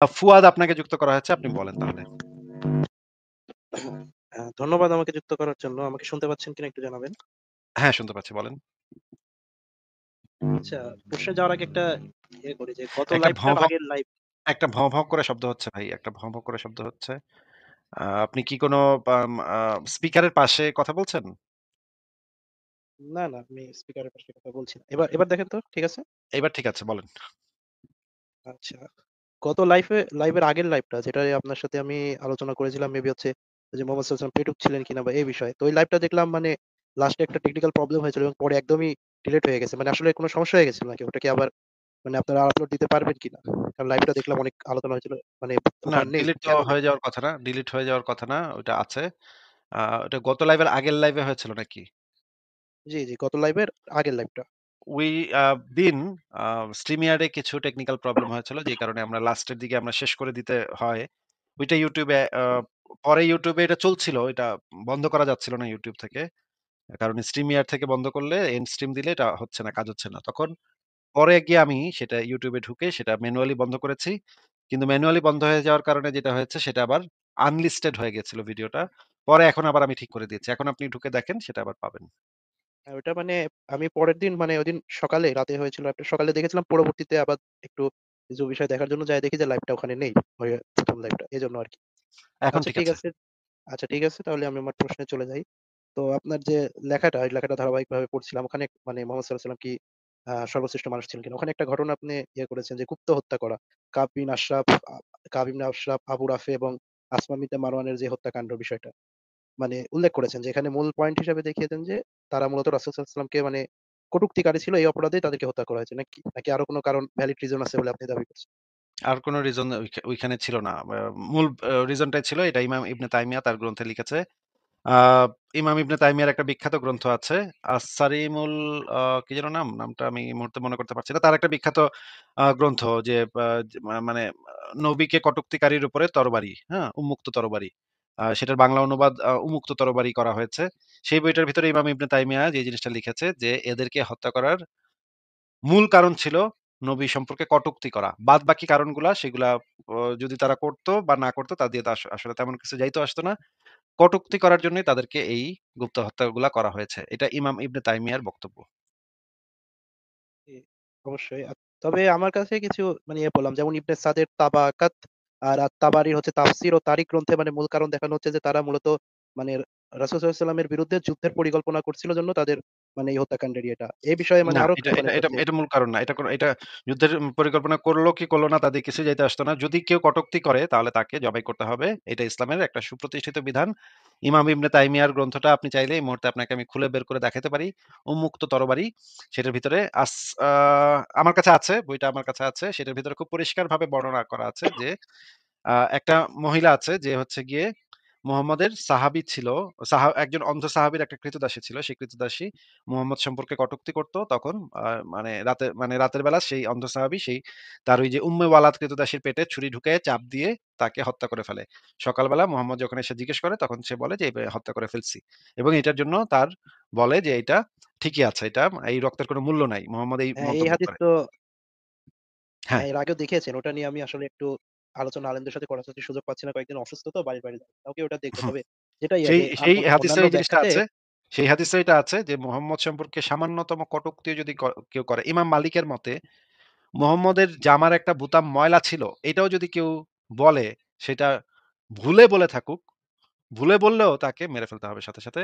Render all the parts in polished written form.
ফুয়াদ আপনাকে যুক্ত করা হয়েছে। আপনি বলেন তাহলে। ধন্যবাদ আমাকে যুক্ত করার জন্য। আমাকে শুনতে পাচ্ছেন কিনা একটু জানাবেন? হ্যাঁ, শুনতে পাচ্ছি বলেন। আচ্ছা, প্রশ্নে যাওয়ার আগে একটা করি যে গত একটা ভঁ, লাইভটার ভঁ আগের লাইভ একটা ভঁ, ভঁ করে শব্দ হচ্ছে ভাই। একটা ভঁ, ভঁ করে শব্দ হচ্ছে। আপনি কি কোনো পাম আ স্পিকারের পাশে কথা বলছেন? না, না আমি স্পিকারের পাশে কথা বলছি না। এবার দেখেন তো ঠিক আছে? এবার ঠিক আছে বলেন। আচ্ছা। গত লাইভের আগের লাইভটা যেটায় আপনার সাথে আমি আলোচনা করেছিলাম মেবি হচ্ছে যে মোহাম্মদ সাল্লাল্লাহু আলাইহি ওয়াসাল্লাম পেটুক ছিলেন কিনা বা এই বিষয়ে। তো ওই লাইভটা দেখলাম মানে লাস্টে একটা টেকনিক্যাল প্রবলেম হয়েছিল এবং পরে একদমই ডিলিট হয়ে গেছে। মানে আসলে কোনো সমস্যা হয়ে গেছিল নাকি? ওটা কি আবার মানে আপনারা আপলোড দিতে পারবেন কিনা? কারণ লাইভটা দেখলাম অনেক আলোচনা হয়েছিল। মানে না ওটা আর নেই। ডিলিট তো কেন নেই? হয়ে যাওয়ার কথা না। ডিলিট হয়ে যাওয়ার কথা না। ওটা আছে। আ ওটা গত লাইভের আগের লাইভে হয়েছিল নাকি? জি, জি। গত লাইভের আগের লাইভটা। We a bin a StreamYard এ কিছু টেকনিক্যাল প্রবলেম হয়েছিল। যে কারণে আমরা লাস্টের দিকে আমরা শেষ করে দিতে হয়। ওইটা YouTube এ পরে YouTube এ এটা চলছিল। এটা বন্ধ করা যাচ্ছিল না YouTube থেকে। কারণ StreamYard থেকে বন্ধ করলে এন্ড স্ট্রিম দিলে এটা হচ্ছে না, কাজ হচ্ছে না। তখন পরে গিয়ে আমি সেটা YouTube এ ঢুকে সেটা ম্যানুয়ালি বন্ধ করেছি। কিন্তু ম্যানুয়ালি বন্ধ হয়ে যাওয়ার কারণে যেটা হয়েছে সেটা আবার আনলিস্টেড হয়ে গেছিল ভিডিওটা। পরে এখন আবার আমি ঠিক করে দিয়েছি। এখন আপনি ঢুকে দেখেন সেটা আবার পাবেন। ওইটা মানে আমি পরের দিন মানে ওইদিন সকালে রাতে হয়েছিল একটা সকালে দেখেছিলাম পরবর্তীতে আবার একটু কিছু বিষয় দেখার জন্য যাই দেখি যে লাইভটা ওখানে নেই। ওই ১ম লাইভটা। এজন্য আরকি। এখন আচ্ছা ঠিক ঠিক আছে। আছে আচ্ছা ঠিক আছে তাহলে আমি আমার প্রশ্নে চলে যাই। তো আপনার যে লেখাটা, এই লেখাটা ধারাবাহিকভাবে পড়ছিলাম। ওখানে মানে মোহাম্মদ সাল্লাল্লাহু আলাইহি ওয়াসাল্লাম কি সর্বশ্রেষ্ঠ মানুষ ছিলেন কিনা? ওখানে একটা ঘটনা আপনি করেছেন যে গুপ্ত হত্যা করা। কাব ইবনে আশরাফ, আবু রাফি এবং আসমা বিনতে মারওয়ানের যে হত্যাকাণ্ড বিষয়টা। মানে উল্লেখ করেছেন যে এখানে মূল পয়েন্ট হিসেবে দেখিয়েছেন যে তারা মূলত রাসূল সাল্লাল্লাহু আলাইহি ওয়াসাল্লামকে মানে কটূক্তিকারী ছিল এই অপরাধেই তাদেরকে হত্যা করা হয়েছে নাকি? নাকি আরো কোনো কারণ ভ্যালিড রিজন আছে বলে আপনি দাবি করছেন? আর কোন রিজন ওইখানে ছিল না। মূল রিজনটাই ছিল এটা ইমাম ইবনে তাইমিয়া তার গ্রন্থে লিখেছে। আ ইমাম ইবনে তাইমিয়ার একটা বিখ্যাত গ্রন্থ আছে। আস-সারিমুল কি যেন নাম? নামটা আমি এই মুহূর্তে মনে করতে পারছি না। তার একটা বিখ্যাত গ্রন্থ যে আ মানে নবীকে কটুক্তিকারীর উপরে তরবারি, হ্যাঁ? উন্মুক্ত তরবারি। সেটার বাংলা অনুবাদ উন্মুক্ত তরবারি করা হয়েছে। সেই বইটার ভিতরে ইমাম ইবনে তাইমিয়া যে জিনিসটা লিখেছে যে এদেরকে হত্যা করার মূল কারণ ছিল নবী সম্পর্কে কটূক্তি করা। বাদবাকি কারণগুলা সেগুলা যদি তারা করত বা না করত তা দিয়ে তো আসলে তেমন কিছু যাইত আসতো না। কটূক্তি করার জন্যই তাদেরকে এই গুপ্ত হত্যাগুলা করা হয়েছে। এটা ইমাম ইবনে তাইমিয়ার বক্তব্য। জি, অবশ্যই। তবে আমার কাছে কিছু মানে বললাম যেমন ইবনে সাদের তাবাকাত আর আত-তাবারির হচ্ছে তাফসীর ও তারিখ গ্রন্থে মানে মূল কারণ দেখানো হচ্ছে যে তারা মূলত মানে রাসূল সাল্লাল্লাহু আলাইহি ওয়াসাল্লামের বিরুদ্ধে যুদ্ধের পরিকল্পনা করছিল জন্য তাদের মানে এই হত্যাকাণ্ডের ইয়েটা। এই বিষয়ে মানে না, আরো এটা মানে এটা এটা হচ্ছে এটা মূল কারণ না। এটা যুদ্ধের পরিকল্পনা করলো কি করল না তাদের কিছুই যাইতে আসতো না। যদি কেউ কটূক্তি করে তাহলে তাকে জবাই করতে হবে। এটা ইসলামের একটা সুপ্রতিষ্ঠিত বিধান। ইমাম ইবনে তাইমিয়ার গ্রন্থটা আপনি চাইলে এই মুহূর্তে আপনাকে আমি খুলে বের করে দেখাতে পারি। উন্মুক্ত তরবারি। সেটার ভিতরে আ আমার কাছে আছে, বইটা আমার কাছে আছে। সেটার ভিতরে খুব পরিষ্কারভাবে বর্ণনা করা আছে যে একটা মহিলা আছে যে হচ্ছে গিয়ে মুহাম্মদের সাহাবী ছিল। একজন অন্ধ সাহাবীর একটা ক্রীতদাসী ছিল। সেই ক্রীতদাসী মুহাম্মদ সম্পর্কে কটূক্তি করত। তখন আ মানে রাতের বেলা সেই অন্ধ সাহাবী তার ওই যে উম্মে ওয়ালাদ ক্রীতদাসীর পেটে ছুরি ঢুকিয়ে চাপ দিয়ে তাকে হত্যা করে ফেলে। সকালবেলা মুহাম্মদ যখন এসে জিজ্ঞেস করে তখন সে বলে যে, "এভাবে হত্যা করে ফেলছি।" এবং এটার জন্য তার বলে যে, "এটা ঠিকই আছে। এই রক্তের কোনো মূল্য নাই।" মুহাম্মদ এই হ্যাঁ, এই মন্তব্য হাদিস করে। তো হ্যাঁ, হ্যাঁ, এর আগেও দেখিয়েছেন। ওটা নিয়ে আমি আসলে একটু আলোচনা আলেমদের সাথে করার সুযোগ পাচ্ছি না। কয়েকদিন অসুস্থ তো বাড়ির বাইরে যাচ্ছি। কালকে ওটা দেখব। হুম, তবে যেটাই সেই যে আর সেই হাদিসে অন্যান্য এই জিনিসটা ব্যাখ্যাতে আছে। সেই হাদিসে এটা আছে যে মুহাম্মদ সম্পর্কে সামান্যতম কটূক্তিও যদি কেউ করে, ইমাম মালিকের মতে মুহাম্মদের জামার একটা বোতাম ময়লা ছিল। এটাও যদি কেউ বলে, সেটা ভুলে বলে থাকুক, ভুলে বললেও তাকে মেরে ফেলতে হবে সাথে, সাথে।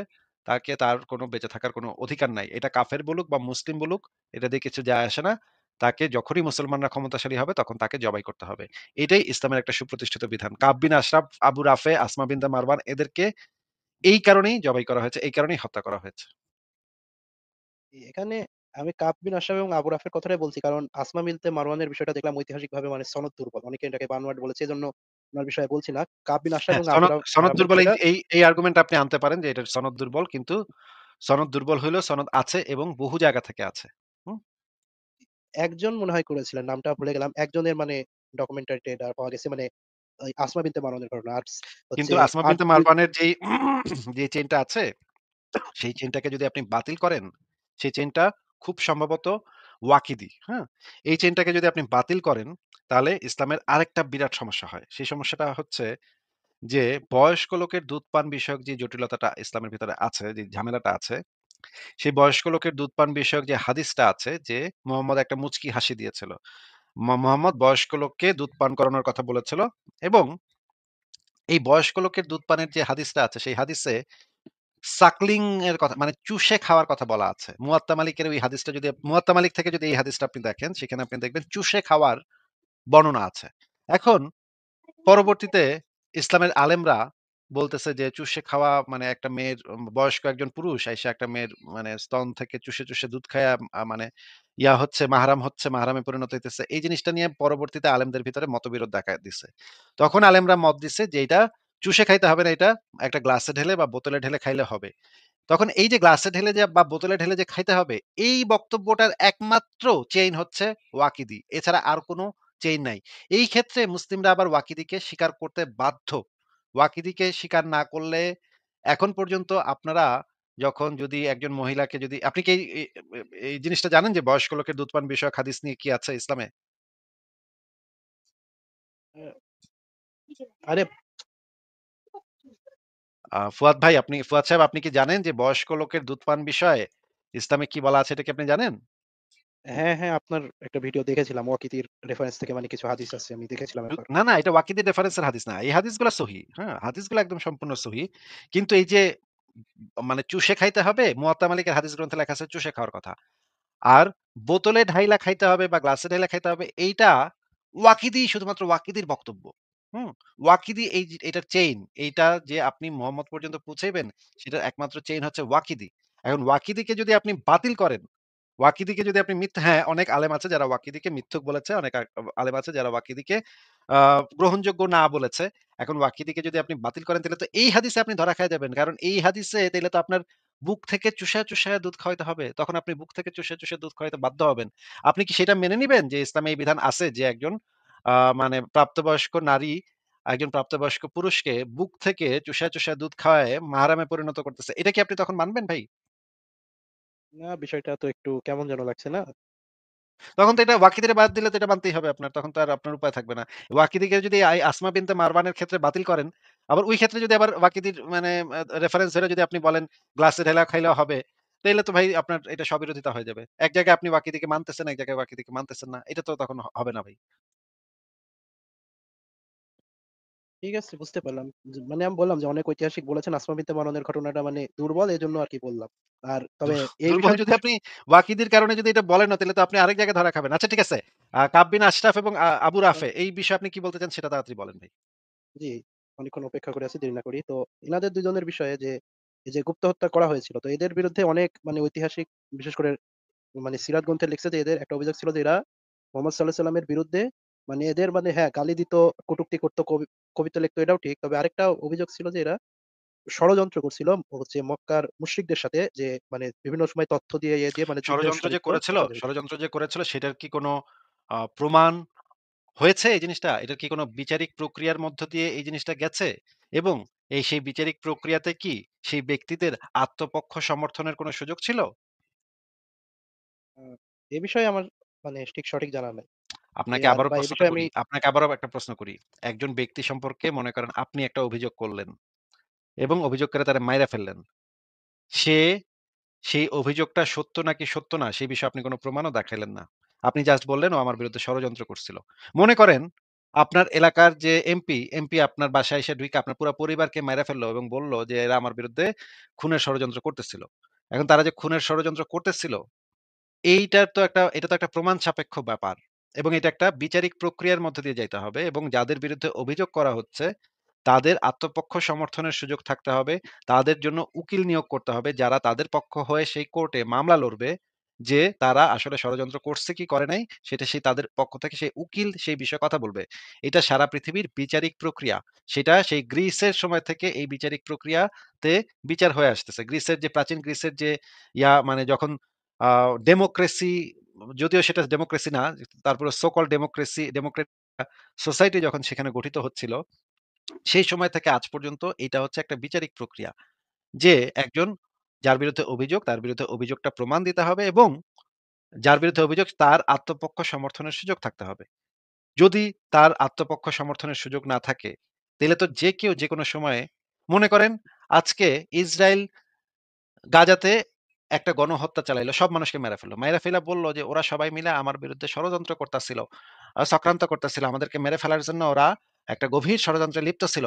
তার কোনো বেঁচে থাকার কোনো অধিকার নাই। এটা কাফের বলুক বা মুসলিম বলুক, এটা দিয়ে কিছু যায় আসে না। তাকে যখনই মুসলমানরা ক্ষমতাশালী হবে তখন তাকে জবাই করতে হবে। এটাই ইসলামের একটা সুপ্রতিষ্ঠিত বিধান। কাব বিন আশরাফ, আবু রাফে, আসমা বিনতে মারওয়ান এদেরকে এই কারণেই জবাই করা হয়েছে। এই কারণেই হত্যা করা হয়েছে। এখানে আমি কাব বিন আশরাফ এবং আবু রাফের কথাটাই বলছি। কারণ আসমা বিনতে মারওয়ানের বিষয়টা দেখলাম ঐতিহাসিকভাবে মানে সনদ দুর্বল। অনেকে এটাকে বানোয়াট বলেছে। এজন্য উনার বিষয়ে বলছি না। কাব বিন আশরাফ হ্যাঁ, এবং সনদ সনদ রাফের দুর্বল বিষয়টা এই আর্গুমেন্ট আপনি আনতে পারেন যে এটার সনদ দুর্বল। কিন্তু সনদ দুর্বল হইলেও সনদ আছে এবং বহু জায়গা থেকে আছে। হুম? একজন মনে হয় করেছিলেন। নামটা ভুলে গেলাম। একজনের মানে ডকুমেন্টারিতে এটা পাওয়া গেছে মানে ওই আসমা বিনতে মারওয়ানের ঘটনা। আর কিন্তু হচ্ছে আসমা আর বিনতে ২ মারওয়ানের যে চেইনটা আছে, সেই চেইনটাকে যদি আপনি বাতিল করেন, সেই চেইনটা খুব সম্ভবত ওয়াকিদি, হ্যাঁ? এই চেইনটাকে যদি আপনি বাতিল করেন, তাহলে ইসলামের আরেকটা বিরাট সমস্যা হয়। সেই সমস্যাটা হচ্ছে যে বয়স্ক লোকের দুধ পান বিষয়ক যে জটিলতাটা ইসলামের ভিতরে আছে, যে ঝামেলাটা আছে, সেই বয়স্ক লোকের দুধ পান বিষয়ক যে হাদিসটা আছে যে মোহাম্মদ একটা মুচকি হাসি দিয়েছিল। মোহাম্মদ বয়স্ক লোককে দুধ পান করানোর কথা বলেছিল এবং এই বয়স্ক লোকের দুধ পানের যে হাদিসটা আছে সেই হাদিসে সাকলিং এর কথা মানে চুষে খাওয়ার কথা বলা আছে। মুয়াত্তা মালিকের ওই হাদিসটা যদি মুয়াত্তা মালিক থেকে যদি এই হাদিসটা আপনি দেখেন সেখানে আপনি দেখবেন চুষে খাওয়ার বর্ণনা আছে। এখন পরবর্তীতে ইসলামের আলেমরা বলতেছে যে চুষে খাওয়া মানে একটা মেয়ের বয়স্ক একজন পুরুষ আইসা একটা মেয়ের মানে স্তন থেকে চুষে দুধ খায়া মানে ইয়া হচ্ছে মাহরাম হচ্ছে, মাহরামে পরিণত হইতেছে। এই জিনিসটা নিয়ে পরবর্তীতে আলেমদের ভিতরে মতবিরোধ দেখা দিছে। তখন আলেমরা মত দিছে যে এটা চুষে খাইতে হবে না, এটা একটা গ্লাসে ঢেলে বা বোতলে ঢেলে খাইলে হবে। তখন এই যে গ্লাসে ঢেলে যে বা বোতলে ঢেলে যে খাইতে হবে, এই বক্তব্যটার একমাত্র চেইন হচ্ছে ওয়াকিদি। এছাড়া আর কোনো চেইন নাই। এই ক্ষেত্রে মুসলিমরা আবার ওয়াকিদিকে স্বীকার করতে বাধ্য। ওয়াকিদিকে স্বীকার না করলে এখন পর্যন্ত আপনারা যখন যদি একজন মহিলাকে যদি আপনি কি এই জিনিসটা জানেন যে বয়স্ক লোকের দুধ পান বিষয়ক হাদিস নিয়ে কি আছে ইসলামে? আ আরে ফুয়াদ সাহেব আপনি কি জানেন যে বয়স্ক লোকের দুধ পান বিষয়ে ইসলামে কি বলা আছে এটা কি আপনি জানেন? হ্যাঁ, হ্যাঁ, আপনার একটা ভিডিও দেখেছিলাম ওয়াকিতির রেফারেন্স থেকে মানে কিছু হাদিস আছে আমি দেখেছিলাম একবার। না, এটা ওয়াকিদি রেফারেন্সের হাদিস না। এই হাদিসগুলা সহিহ। হ্যাঁ? হাদিসগুলা একদম সম্পূর্ণ সহিহ। কিন্তু এই যে মানে চুষে খাইতে হবে, মুয়াত্তা মালিকের হাদিস গ্রন্থে লেখা আছে চুষে খাওয়ার কথা। আর বোতলে ঢাইলা খাইতে হবে বা গ্লাসে ঢাইলা খাইতে হবে এইটা ওয়াকিদি শুধুমাত্র ওয়াকিদির বক্তব্য। হুম? ওয়াকিদি এটার চেইন এইটা যে আপনি মুহাম্মদ পর্যন্ত পৌঁছাইবেন সেটার একমাত্র চেইন হচ্ছে ওয়াকিদি। এখন ওয়াকিদিকে যদি আপনি বাতিল করেন, ওয়াকিদিকে যদি আপনি হ্যাঁ, অনেক আলেম আছে যারা ওয়াকিদিকে মিথ্যুক বলেছে। অনেক আলেম আছে যারা ওয়াকিদিকে আ গ্রহণযোগ্য না বলেছে। এখন ওয়াকিদিকে যদি আপনি বাতিল করেন তাহলে তো এই হাদিসে আপনি ধরা খাইয়া যাবেন। কারণ এই হাদিসে তাইলে তো আপনার বুক থেকে চুষায়া দুধ খাওয়াইতে হবে। তখন আপনি বুক থেকে চুষায়া দুধ খাওয়াইতে বাধ্য হবেন। আপনি কি সেটা মেনে নিবেন যে ইসলামে এই বিধান আছে যে একজন মানে প্রাপ্তবয়স্ক নারী একজন প্রাপ্তবয়স্ক পুরুষকে বুক থেকে চুষায়া দুধ খাওয়ায় মাহরামে পরিণত করতেছে। এটা কি আপনি তখন মানবেন ভাই? না বিষয়টা তো একটু কেমন যেন লাগছে না? তখন তো এটা ওয়াকিদিরে বাদ দিলে তো এটা মানতেই হবে আপনার। তখন তো আর আপনার উপায় থাকবে না। ওয়াকিদিকে যদি আসমা বিনতে মারওয়ানের ক্ষেত্রে বাতিল করেন, আবার ওই ক্ষেত্রে যদি আবার ওয়াকিদির মানে রেফারেন্স ধরে যদি আপনি বলেন গ্লাসে ঢেলা খাইলেও হবে, তাইলে তো ভাই আপনার এটা স্ববিরোধিতা হয়ে যাবে। এক জায়গায় আপনি ওয়াকিদিকে মানতেছেন, এক জায়গায় ওয়াকিদিকে মানতেছেন না। এটা তো তখন হবে না ভাই। ঠিক আছে বুঝতে পারলাম। মানে আমি বললাম যে অনেক ঐতিহাসিক বলেছেন আসমা বিনতে মারওয়ানের ঘটনাটা মানে দুর্বল এজন্য আরকি বললাম। আর তবে এই দুর্বল বিষয়টা যদি আপনি ওয়াকিদির কারণে যদি এটা বলেনও তাহলে তো আপনি আরেক জায়গায় ধরা খাবেন। আচ্ছা ঠিক আছে। কাব বিন আশরাফ এবং আবু রাফে এই বিষয়ে আপনি কি বলতে চান সেটা তাড়াতাড়ি বলেন ভাই। জি, অনেকক্ষণ অপেক্ষা করে আছি, দেরি না করি। তো এনাদের ২ জনের বিষয়ে যে এই যে গুপ্ত হত্যা করা হয়েছিল, তো এদের বিরুদ্ধে অনেক মানে ঐতিহাসিক বিশেষ করে মানে সিরাত গ্রন্থে লিখছে যে এদের একটা অভিযোগ ছিল যে এরা মোহাম্মদ সাল্লাল্লাহু আলাইহি সাল্লামের বিরুদ্ধে মানে এদের মানে হ্যাঁ, গালি দিত, কটূক্তি করত, কবিতা লিখত এটাও ঠিক। তবে আরেকটা অভিযোগ ছিল যে এরা ষড়যন্ত্র করছিল হচ্ছে মক্কার মুশরিকদের সাথে যে মানে বিভিন্ন সময় তথ্য দিয়ে ইয়ে দিয়ে মানে যুদ্ধে উস্কা দিত তাদের বিরুদ্ধে। ষড়যন্ত্র যে করেছিল সেটার কি কোনো প্রমাণ হয়েছে এই জিনিসটা? এটার কি কোনো বিচারিক প্রক্রিয়ার মধ্য দিয়ে এই জিনিসটা গেছে? এবং সেই বিচারিক প্রক্রিয়াতে কি সেই ব্যক্তিদের আত্মপক্ষ সমর্থনের কোনো সুযোগ ছিল? আ এ বিষয়ে আমার মানে ঠিক সঠিক জানা নাই। যে আপনাকে আর আবারও বা এ প্রশ্নটা বিষয়ে আমি করি। আপনাকে আবারও একটা প্রশ্ন করি। একজন ব্যক্তি সম্পর্কে মনে করেন আপনি একটা অভিযোগ করলেন এবং অভিযোগ করে তারে মাইরা ফেললেন। সে সেই অভিযোগটা সত্য নাকি সত্য না সেই বিষয়ে আপনি কোনো প্রমাণও দেখাইলেন না। আপনি জাস্ট বললেন ও আমার বিরুদ্ধে ষড়যন্ত্র করছিল। মনে করেন আপনার এলাকার যে এমপি আপনার বাসায় এসে ঢুইকা আপনার পুরা পরিবারকে মাইরা ফেললো এবং বলল যে এরা আমার বিরুদ্ধে খুনের ষড়যন্ত্র করতেছিল। এখন তারা যে খুনের ষড়যন্ত্র করতেছিল এটা তো একটা প্রমাণ সাপেক্ষ ব্যাপার। এবং এটা একটা বিচারিক প্রক্রিয়ার মধ্য দিয়ে যাইতে হবে এবং যাদের বিরুদ্ধে অভিযোগ করা হচ্ছে, তাদের আত্মপক্ষ সমর্থনের সুযোগ থাকতে হবে। তাদের জন্য উকিল নিয়োগ করতে হবে, যারা তাদের পক্ষ হয়ে সেই কোর্টে মামলা লড়বে যে তারা আসলে ষড়যন্ত্র করছে কি করে নাই, সেটা সেই তাদের পক্ষ থেকে সেই উকিল সেই বিষয়ে কথা বলবে। এটা সারা পৃথিবীর বিচারিক প্রক্রিয়া। সেটা সেই গ্রিসের সময় থেকে এই বিচারিক প্রক্রিয়াতে বিচার হয়ে আসতেছে। প্রাচীন গ্রিসের যে মানে যখন আ ডেমোক্রেসি যদিও সেটা ডেমোক্রেসি না, তারপরে সো কল্ড ডেমোক্রেট সোসাইটি যখন সেখানে গঠিত হচ্ছিল, সেই সময় থেকে আজ পর্যন্ত এটা হচ্ছে একটা বিচারিক প্রক্রিয়া। যে একজন যার বিরুদ্ধে অভিযোগ, তার বিরুদ্ধে অভিযোগটা প্রমাণ দিতে হবে এবং যার বিরুদ্ধে অভিযোগ তার আত্মপক্ষ সমর্থনের সুযোগ থাকতে হবে। যদি তার আত্মপক্ষ সমর্থনের সুযোগ না থাকে, তাইলে তো যে কেউ যেকোনো সময়ে মনে করেন আজকে ইসরায়েল গাজাতে একটা গণহত্যা চালাইলো। সব মানুষকে মেরে ফেলল। মাইরা ফেইলা বলল যে, "ওরা সবাই মিলে আমার বিরুদ্ধে ষড়যন্ত্র করতাছিল, চক্রান্ত করতাছিল। আমাদেরকে মেরে ফেলার জন্য ওরা একটা গভীর ষড়যন্ত্রে লিপ্ত ছিল।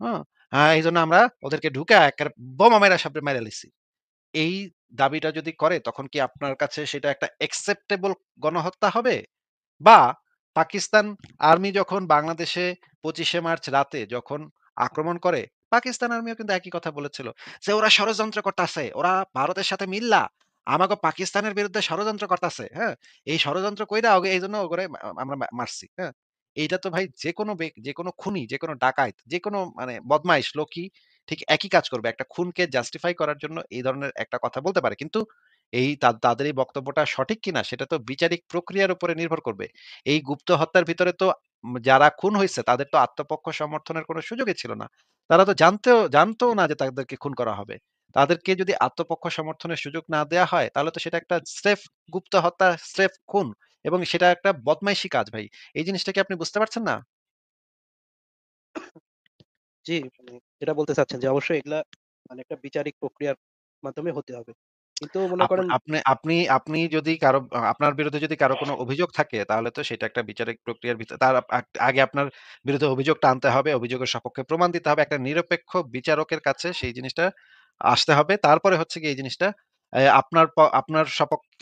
হুম? এইজন্য আমরা ওদেরকে ঢুকায়া এক্কারে বোমা মাইরা সাবরে মাইরা লইছি।" এই দাবিটা যদি করে তখন কি আপনার কাছে সেটা একটা অ্যাকসেপ্টেবল গণহত্যা হবে? বা পাকিস্তান আর্মি যখন বাংলাদেশে ২৫শে মার্চ রাতে যখন আক্রমণ করে, পাকিস্তান আর্মিও কিন্তু একই কথা বলেছিল যে, "ওরা ষড়যন্ত্র করতাছে। ওরা ভারতের সাথে মিল্লা আমাগো পাকিস্তানের বিরুদ্ধে ষড়যন্ত্র করতাছে।" হ্যাঁ? এই ষড়যন্ত্র কইরা এইজন্য ওগরে আমরা মারছি। হ্যাঁ? এইটা তো ভাই যেকোনো যেকোনো খুনি, যেকোনো ডাকাত, যেকোনো মানে বদমাইশ লোকই ঠিক একই কাজ করবে। একটা খুনকে জাস্টিফাই করার জন্য এই ধরনের একটা কথা বলতে পারে। কিন্তু তাদের এই বক্তব্যটা সঠিক কিনা সেটা তো বিচারিক প্রক্রিয়ার উপরে নির্ভর করবে। এই গুপ্ত হত্যার ভিতরে তো যারা খুন হইছে তাদের তো আত্মপক্ষ সমর্থনের কোনো সুযোগই ছিল না। তারা তো জানতও না যে তাদেরকে খুন করা হবে। তাদেরকে যদি আত্মপক্ষ সমর্থনের সুযোগ না দেয়া হয়, তাহলে তো সেটা একটা স্রেফ গুপ্ত হত্যা, স্রেফ খুন এবং সেটা একটা বদমাইশি কাজ ভাই। এই জিনিসটা কি আপনি বুঝতে পারছেন না? জি, মানে যেটা বলতে চাচ্ছেন যে অবশ্যই এগুলা মানে একটা বিচারিক প্রক্রিয়ার মাধ্যমে হতে হবে। কিন্তু মনে আপ করেন আপনি আপনি আপনি যদি কারো আপনার বিরুদ্ধে যদি কারো কোনো অভিযোগ থাকে তাহলে তো সেটা একটা বিচারিক প্রক্রিয়ার ভিতর তার আগে আপনার বিরুদ্ধে অভিযোগটা আনতে হবে। অভিযোগের সপক্ষে প্রমাণ দিতে হবে। একটা নিরপেক্ষ বিচারকের কাছে সেই জিনিসটা আসতে হবে। তারপরে হচ্ছে গিয়ে এই জিনিসটা আপনার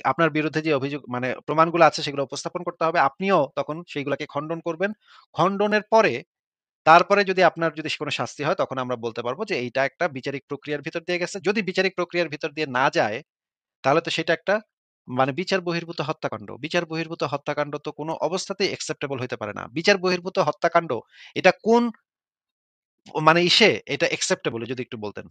আপনার বিরুদ্ধে যে অভিযোগ মানে প্রমাণগুলো আছে সেগুলো উপস্থাপন করতে হবে। আপনিও তখন সেইগুলাকে খণ্ডন করবেন। খণ্ডনের পরে তারপরে যদি আপনার যদি কোনো শাস্তি হয় তখন আমরা বলতে পারব যে এইটা একটা বিচারিক প্রক্রিয়ার ভিতর দিয়ে গেছে। যদি বিচারিক প্রক্রিয়ার ভিতর দিয়ে না যায় তাহলে তো সেটা একটা মানে বিচার বহির্ভূত হত্যাকাণ্ড। বিচার বহির্ভূত হত্যাকাণ্ড তো কোনো অবস্থাতেই অ্যাকসেপ্টেবল হইতে পারে না। বিচার বহির্ভূত হত্যাকাণ্ড এটা কোন মানে এটা অ্যাকসেপ্টেবল যদি একটু বলতেন?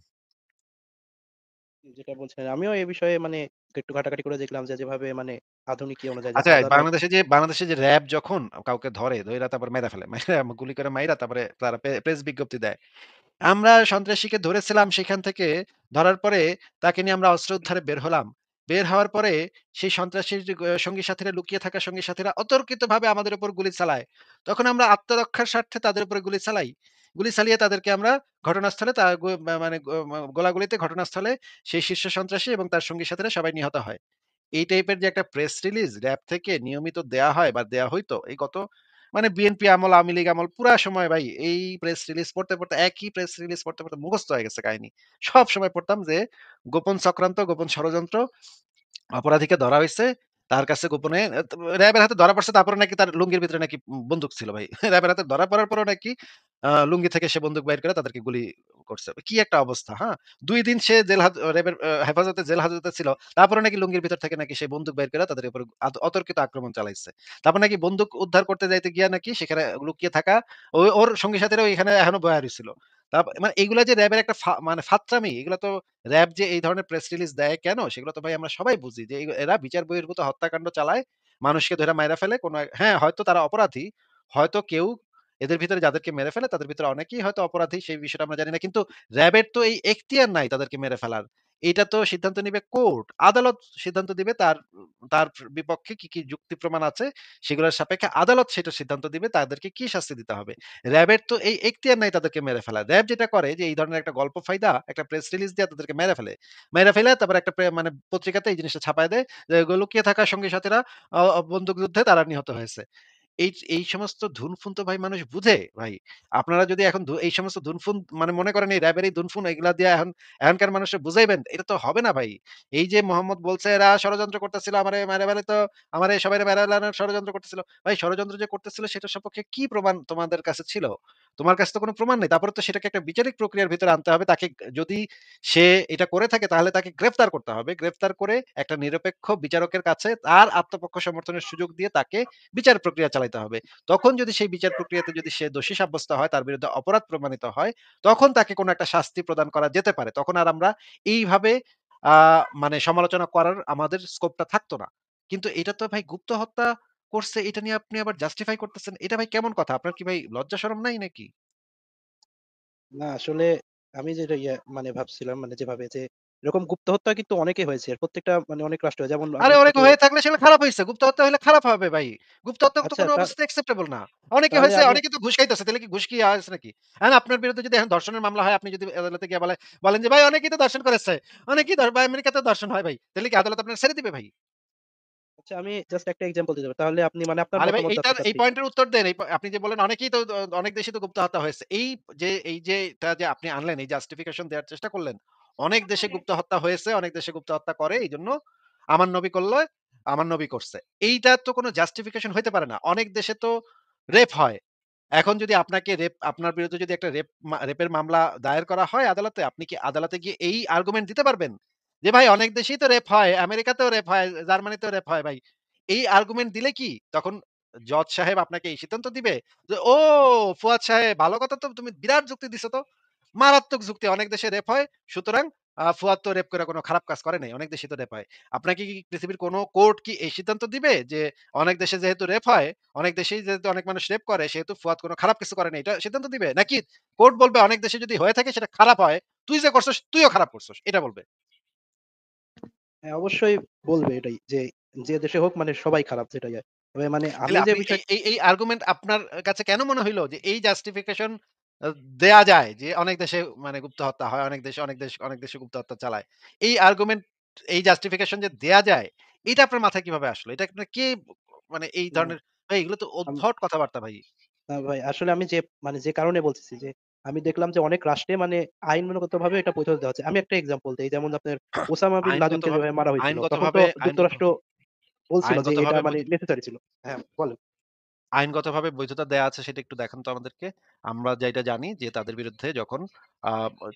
যেটা বলছেন আমিও এই বিষয়ে মানে একটু ঘাটাঘাটি করে দেখলাম যে যেভাবে মানে আধুনিক ইয়ে অনুযায়ী যে আচ্ছা আদালত বাংলাদেশে যে র্যাব যখন কাউকে ধরে, ধইরা তারপর মাইরা ফেলে। মাইরা গুলি করে মাইরা তারপরে তারা প্রেস বিজ্ঞপ্তি দেয়। আমরা সন্ত্রাসীকে ধরেছিলাম সেখান থেকে ধরার পরে তাকে নিয়ে আমরা অস্ত্র উদ্ধারে বের হলাম। বের হওয়ার পরে সেই সন্ত্রাসীর যে সঙ্গী সাথীরা লুকিয়ে থাকা সঙ্গী সাথীরা অতর্কিতভাবে আমাদের উপর গুলি চালায়। তখন আমরা আত্মরক্ষার স্বার্থে তাদের উপরে গুলি চালাই। গুলি চালিয়ে তাদেরকে আমরা ঘটনাস্থলে তা গো মা মানে গো মা গোলাগুলিতে ঘটনাস্থলে সেই শীর্ষ সন্ত্রাসী এবং তার সঙ্গী সাথীরা সবাই নিহত হয়। এই টাইপের যে একটা প্রেস রিলিজ র‍্যাব থেকে নিয়মিত দেয়া হয় বা দেয়া হইতো এই গত মানে বিএনপি আমল, আওয়ামী লীগ আমল পুরা সময় ভাই এই প্রেস রিলিজ পড়তে একই প্রেস রিলিজ পড়তে মুখস্থ হয়ে গেছে কাহিনী। সবসময় পড়তাম যে গোপন চক্রান্ত, গোপন ষড়যন্ত্র অপরাধীকে ধরা হইছে। তার কাছে গোপনে র‍্যাবের হাতে ধরা পড়ছে তারপরে নাকি তার লুঙ্গির ভিতরে নাকি বন্দুক ছিল ভাই। র‍্যাবের হাতে ধরা পড়ার পরেও নাকি লুঙ্গি থেকে সে বন্দুক বাইর করে তাদেরকে গুলি করছে। কি একটা অবস্থা, হ্যাঁ? ২ দিন সে র‍্যাবের হেফাজতে জেল হাজতে ছিল। তারপরে নাকি লুঙ্গির ভিতর থেকে নাকি সে বন্দুক বাইর করে তাদের উপর অতর্কিত আক্রমণ চালাইছে। তারপর নাকি বন্দুক উদ্ধার করতে যাইতে গিয়া নাকি সেখানে লুকিয়ে থাকা ওর সঙ্গী সাথীরাও এখানে এখনো বয়া রইছিল। মানে এগুলা যে র‍্যাবের একটা মানে ফাত্রামি এগুলা তো র‍্যাব যে এই ধরনের প্রেস রিলিজ দেয় কেন? সেগুলো তো ভাই আমরা সবাই বুঝি যে এরা বিচার বহির্ভূত হত্যাকাণ্ড চালায়। মানুষকে ধইরা মাইরা ফেলে। হ্যাঁ, হয়তো তারা অপরাধী। হয়তো কেউ এদের ভিতরে যাদেরকে মেরে ফেলে তাদের ভিতরে অনেকেই হয়তো অপরাধী সেই বিষয়টা আমরা জানি না। কিন্তু র‍্যাবের তো এই এখতিয়ার নাই তাদেরকে মেরে ফেলার। এইটা তো সিদ্ধান্ত নিবে কোর্ট। আদালত সিদ্ধান্ত দিবে তার বিপক্ষে কি যুক্তি প্রমাণ আছে সেগুলোর সাপেক্ষে আদালত সেটা সিদ্ধান্ত দিবে তাদেরকে কি শাস্তি দিতে হবে। র‍্যাবের তো এই এখতিয়ার নাই তাদেরকে মেরে ফেলার। র‍্যাব যেটা করে যে এই ধরনের একটা গল্প ফাইদা একটা প্রেস রিলিজ দিয়ে তাদেরকে মেরে ফেলে। মেরে ফেলে তারপর একটা মানে পত্রিকাতে এই জিনিসটা ছাপায় দেয় যে লুকিয়ে থাকা সঙ্গী সাথীরা বন্দুকযুদ্ধে তারা নিহত হয়েছে। এই সমস্ত ধুনফুন তো ভাই মানুষ বুঝে ভাই। আপনারা যদি এখন এই সমস্ত ধুনফুন মানে মনে করেন এই র‍্যাবের এই ধুনফুন এগুলা দিয়ে এখনকার মানুষরে বুঝাইবেন, এটা তো হবে না ভাই। এই যে মোহাম্মদ বলছে এরা ষড়যন্ত্র করতেছিল আমারে মাইরা ফেলাইতো, আমারে সবাইরে মাইরা ফেলানোর ষড়যন্ত্র করতেছিল। ভাই ষড়যন্ত্র যে করতেছিল সেটার সপক্ষে কি প্রমাণ তোমাদের কাছে ছিল? তোমার কাছে তো কোনো প্রমাণ নেই। তারপরে তো সেটাকে একটা বিচারিক প্রক্রিয়ার ভিতরে আনতে হবে। তাকে যদি সে এটা করে থাকে তাহলে তাকে গ্রেফতার করতে হবে। গ্রেফতার করে একটা নিরপেক্ষ বিচারকের কাছে তার আত্মপক্ষ সমর্থনের সুযোগ দিয়ে তাকে বিচার প্রক্রিয়া চালাইতে হবে। তখন যদি সেই বিচার প্রক্রিয়াতে যদি সে দোষী সাব্যস্ত হয়, তার বিরুদ্ধে অপরাধ প্রমাণিত হয়, তখন তাকে কোনো একটা শাস্তি প্রদান করা যেতে পারে। তখন আর আমরা এইভাবে আ মানে সমালোচনা করার আমাদের স্কোপটা থাকতো না। কিন্তু এটা তো ভাই গুপ্ত হত্যা করছে এটা নিয়ে আপনি আবার জাস্টিফাই করতেছেন। এটা ভাই কেমন কথা? আপনার কি ভাই লজ্জা শরম নাই নাকি? না আসলে আমি যেটা মানে ভাবছিলাম মানে যেভাবে যে এরকম গুপ্ত হত্যা কিন্তু অনেকেই হয়েছে। প্রত্যেকটা মানে অনেক রাষ্ট্র যেমন আরে আপনার অনেক ছোট হয়ে থাকলে সেগুলো খারাপ হইছে। গুপ্ত হত্যা হইলে খারাপ হবে ভাই। গুপ্ত হত্যা তো আচ্ছা কোনো অবস্থাতে অ্যাকসেপ্টেবল না। অনেকে তাহলে হয়েছে, আমি অনেকে তো ঘুষ খাইতেছে। তাইলে কি ঘুষ কি আছে নাকি? এখন আপনার বিরুদ্ধে যদি এখন ধর্ষণের মামলা হয়, আপনি যদি আদালতে গিয়ে বলেন যে, "ভাই অনেকেই তো ধর্ষণ করেছে। অনেকেই ভাই আমেরিকাতেও ধর্ষণ হয় ভাই।" তাইলে কি আদালত আপনার ছেড়ে দিবে ভাই? আচ্ছা আমি জাস্ট একটা এক্সাম্পল দিতে পারি। তাহলে আপনি মানে আপনার আরে ভাই মতামত জানতে এই চাচ্ছি। পয়েন্টের উত্তর দেন। আপনি যে বললেন অনেকেই তো অনেক দেশে তো গুপ্ত হত্যা হয়েছে। এই যে এটা যে আপনি আনলেন, এই জাস্টিফিকেশন দেওয়ার চেষ্টা করলেন। অনেক দেশে গুপ্ত হত্যা হয়েছে, অনেক দেশে গুপ্ত হত্যা করে। এইজন্য আমার নবী করলে, আমার নবী করছে। এইটা তো কোনো জাস্টিফিকেশন হইতে পারে না। অনেক দেশে তো রেপ হয়। এখন যদি আপনাকে আপনার বিরুদ্ধে যদি একটা রেপের মামলা দায়ের করা হয় আদালতে, আপনি কি আদালতে গিয়ে এই আর্গুমেন্ট দিতে পারবেন? যে ভাই অনেক দেশেই তো রেপ হয়, আমেরিকাতেও রেপ হয়, জার্মানিতেও রেপ হয় ভাই। এই আর্গুমেন্ট দিলে কি তখন জজ সাহেব আপনাকে এই সিদ্ধান্ত দিবে যে, "ও ফুয়াদ সাহেব ভালো কথা তো তুমি বিরাট যুক্তি দিছো তো। মারাত্মক যুক্তি। অনেক দেশে রেপ হয়। সুতরাং ফুয়াদ তো রেপ করে কোনো খারাপ কাজ করে নাই। অনেক দেশেই তো রেপ হয়।" আপনাকে কি পৃথিবীর কোনো কোর্ট কি এই সিদ্ধান্ত দিবে যে অনেক দেশে যেহেতু রেপ হয়, অনেক দেশেই যেহেতু অনেক মানুষ রেপ করে সেহেতু ফুয়াদ কোনো খারাপ কিছু করে নাই। এটা সিদ্ধান্ত দিবে? নাকি কোর্ট বলবে অনেক দেশে যদি হয়ে থাকে সেটা খারাপ হয়, তুই যে করছস তুইও খারাপ করছস। এটা বলবে। হ্যাঁ, অবশ্যই বলবে এটাই যে, যে দেশে হোক মানে সবাই খারাপ যেটাই হয়। তবে মানে আমি তাহলে যে আপনি বিষয় এই আর্গুমেন্ট আপনার কাছে কেন মনে হইল যে এই জাস্টিফিকেশন দেয়া যায় যে অনেক দেশে মানে গুপ্ত হত্যা হয়, অনেক দেশে গুপ্ত হত্যা চালায়। এই আর্গুমেন্ট এই জাস্টিফিকেশন যে দেয়া যায়, এটা আপনার মাথায় কিভাবে আসলো? এটা আপনার কে মানে এই না, ধরনের ভাই এগুলো তো আম উদ্ভট কথাবার্তা ভাই। না ভাই আসলে আমি যে মানে যে কারণে বলতেছি যে আমি দেখলাম যে অনেক রাষ্ট্রে মানে আইনগতভাবে এটা বৈধতা দেওয়া হচ্ছে। আমি একটা এক্সাম্পল দেই। যেমন আপনার ওসামা বিন লাদেনকে আইনগতভাবে যেভাবে মারা হয়েছিল, তখন তো আইনগতভাবে আইনগত যুক্তরাষ্ট্র বলছিল যে এটা আইনগতভাবে মানে নেসেসারি ছিল। হ্যাঁ, বলেন। আইনগতভাবে বৈধতা দেয়া আছে সেটা একটু দেখান তো আমাদেরকে। আমরা যেটা জানি যে তাদের বিরুদ্ধে যখন আ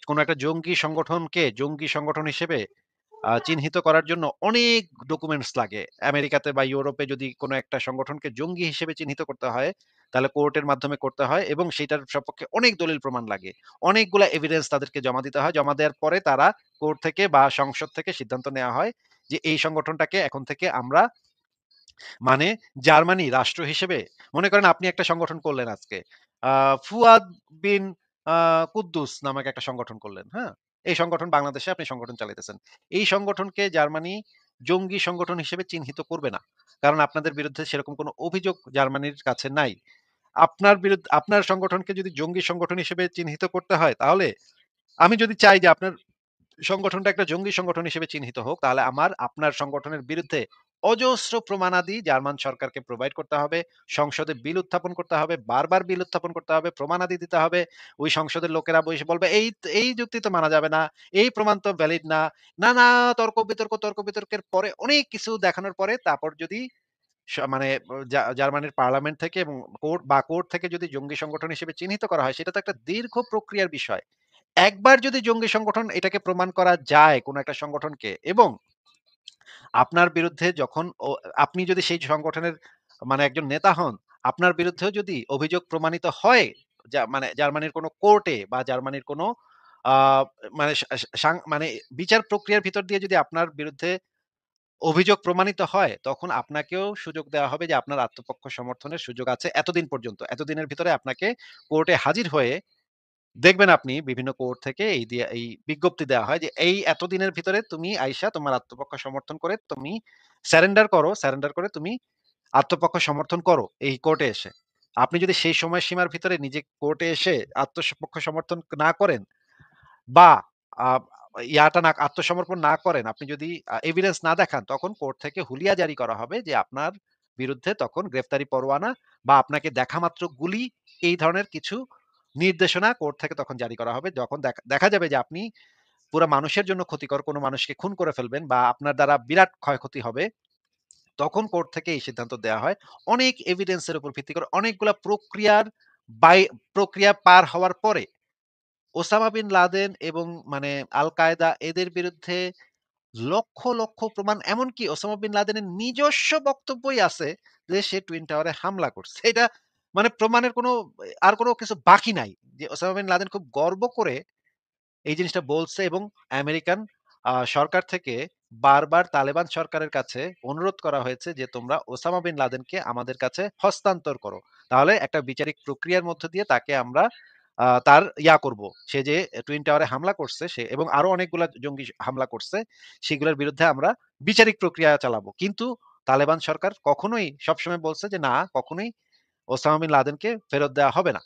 কোন একটা জঙ্গি সংগঠনকে জঙ্গি সংগঠন হিসেবে চিহ্নিত করার জন্য অনেক ডকুমেন্টস লাগে। আমেরিকাতে বা ইউরোপে যদি কোন একটা সংগঠনকে জঙ্গি হিসেবে চিহ্নিত করতে হয়, তাহলে কোর্টের মাধ্যমে করতে হয় এবং সেটার সপক্ষে অনেক দলিল প্রমাণ লাগে। অনেকগুলা এভিডেন্স তাদেরকে জমা দিতে হয়। জমা দেওয়ার পরে তারা কোর্ট থেকে বা সংসদ থেকে সিদ্ধান্ত নেওয়া হয় যে এই সংগঠনটাকে এখন থেকে আমরা মানে জার্মানি রাষ্ট্র হিসেবে মনে করেন আপনি একটা সংগঠন করলেন আজকে। আ ফুয়াদ বিন আ কুদ্দুস নামক একটা সংগঠন করলেন, হ্যাঁ? এই সংগঠন বাংলাদেশে আপনি সংগঠন চালাইতেছেন। এই সংগঠনকে জার্মানি জঙ্গি সংগঠন হিসেবে চিহ্নিত করবে না। কারণ আপনাদের বিরুদ্ধে সেরকম কোনো অভিযোগ জার্মানির কাছে নাই। আপনার সংগঠনকে যদি জঙ্গি সংগঠন হিসেবে চিহ্নিত করতে হয়, তাহলে আমি যদি চাই যে আপনার সংগঠনটা একটা জঙ্গি সংগঠন হিসেবে চিহ্নিত হোক, তাহলে আপনার সংগঠনের বিরুদ্ধে অজস্র প্রমাণাদি জার্মান সরকারকে প্রোভাইড করতে হবে। সংসদে বিল উত্থাপন করতে হবে, বারবার বিল উত্থাপন করতে হবে, প্রমাণাদি দিতে হবে। ওই সংসদের লোকেরা বসে বলবে, এই যুক্তি তো মানা যাবে না, এই প্রমাণ তো ভ্যালিড না। নানা তর্ক বিতর্কের পরে অনেক কিছু দেখানোর পরে তারপর যদি মানে জার্মানির পার্লামেন্ট থেকে এবং কোর্ট থেকে যদি জঙ্গি সংগঠন হিসেবে চিহ্নিত করা হয়, সেটা তো একটা দীর্ঘ প্রক্রিয়ার বিষয়। একবার যদি জঙ্গি সংগঠন এটাকে প্রমাণ করা যায় কোন একটা সংগঠনকে এবং আপনার বিরুদ্ধে যখন আপনি যদি সেই সংগঠনের মানে একজন নেতা হন, আপনার বিরুদ্ধেও যদি অভিযোগ প্রমাণিত হয়, মানে জার্মানির কোন কোর্টে বা জার্মানির কোন আ মানে মানে বিচার প্রক্রিয়ার ভিতর দিয়ে যদি আপনার বিরুদ্ধে অভিযোগ প্রমাণিত হয়, তখন আপনাকেও সুযোগ দেওয়া হবে যে আপনার আত্মপক্ষ সমর্থনের সুযোগ আছে এতদিন পর্যন্ত। এতদিনের ভিতরে আপনাকে কোর্টে হাজির হয়ে দেখবেন আপনি বিভিন্ন কোর্ট থেকে এই বিজ্ঞপ্তি দেওয়া হয় যে এই এতদিনের ভিতরে তুমি আইসা তোমার আত্মপক্ষ সমর্থন করে তুমি স্যারেন্ডার করে তুমি আত্মপক্ষ সমর্থন করো এই কোর্টে এসে। আপনি যদি সেই সময়সীমার ভিতরে নিজে কোর্টে এসে আত্মপক্ষ সমর্থন না করেন বা আ আত্মসমর্পণ না করেন, আপনি যদি এভিডেন্স না দেখান, তখন কোর্ট থেকে হুলিয়া জারি করা হবে যে আপনার বিরুদ্ধে তখন গ্রেফতারি পরোয়ানা বা আপনাকে দেখামাত্র গুলি, এই ধরনের কিছু নির্দেশনা কোর্ট থেকে তখন জারি করা হবে। যখন দেখা যাবে যে আপনি পুরা মানুষের জন্য ক্ষতিকর কোনো মানুষকে খুন করে ফেলবেন বা আপনার দ্বারা বিরাট ক্ষয়ক্ষতি হবে, তখন কোর্ট থেকে এই সিদ্ধান্ত দেওয়া হয়। অনেক এভিডেন্স এর উপর ভিত্তি করে অনেকগুলা বাই প্রক্রিয়া পার হওয়ার পরে ওসামা বিন লাদেন এবং মানে আল কায়দা এদের বিরুদ্ধে লক্ষ প্রমাণ, এমনকি ওসামা বিন লাদেনের নিজস্ব বক্তব্যই আছে যে সে টুইন টাওয়ারে হামলা করছে। এটা মানে প্রমাণের কোনো আর কোনো কিছু বাকি নাই। যে ওসামা বিন লাদেন খুব গর্ব করে এই জিনিসটা বলছে এবং আমেরিকান সরকার থেকে বারবার তালেবান সরকারের কাছে অনুরোধ করা হয়েছে যে তোমরা ওসামা বিন লাদেনকে আমাদের কাছে হস্তান্তর করো। তাহলে একটা বিচারিক প্রক্রিয়ার মধ্য দিয়ে তাকে আমরা তার করব। সে যে টুইন টাওয়ারে হামলা করছে সে এবং আরো অনেকগুলা জঙ্গি হামলা করছে, সেগুলোর বিরুদ্ধে আমরা বিচারিক প্রক্রিয়া চালাবো। কিন্তু তালেবান সরকার কখনোই সবসময় বলছে যে না, কখনোই ওসামা বিন লাদেনকে ফেরত দেওয়া হবে না।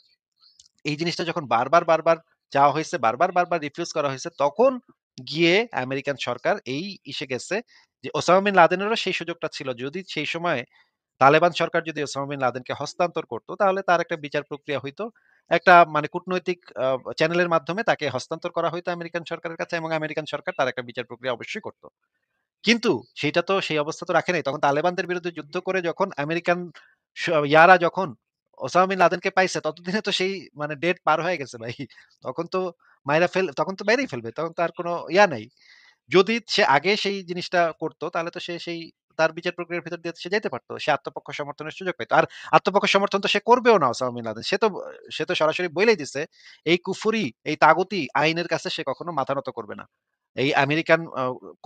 এই জিনিসটা যখন বারবার চাওয়া হয়েছে, বারবার রিফিউজ করা হয়েছে, তখন গিয়ে আমেরিকান সরকার এই ইসে গেছে যে ওসামা বিন লাদেনেরও সেই সুযোগটা ছিল। যদি সেই সময়ে তালেবান সরকার যদি ওসামা বিন লাদেনকে হস্তান্তর করত, তাহলে তার একটা বিচার প্রক্রিয়া হইতো। একটা মানে কূটনৈতিক চ্যানেলের মাধ্যমে তাকে হস্তান্তর করা হইতো আমেরিকান সরকারের কাছে, এবং আমেরিকান সরকার তার একটা বিচার প্রক্রিয়া অবশ্যই করত। কিন্তু সেইটা তো, সেই অবস্থা তো রাখে নাই। তখন তালেবানদের বিরুদ্ধে যুদ্ধ করে যখন আমেরিকান স ইয়ারা যখন ওসামা বিন লাদেনকে পাইছে, ততদিনে তো সেই মানে ডেট পার হয়ে গেছে ভাই। তখন তো তখন তো মেরেই ফেলবে। তখন তো আর কোনো নাই। যদি সে আগে সেই জিনিসটা করত, তাহলে তো সে সেই তার বিচার প্রক্রিয়ার ভিতর দিয়ে সে যেতে পারত। সে আত্মপক্ষ সমর্থনের সুযোগ পেত। আর আত্মপক্ষ সমর্থন তো সে করবেও না ওসামা বিন লাদেন। সে তো সরাসরি বইলেই দিছে, এই কুফরি, এই তাগুতি আইনের কাছে সে কখনো মাথা নত করবে না। এই আমেরিকান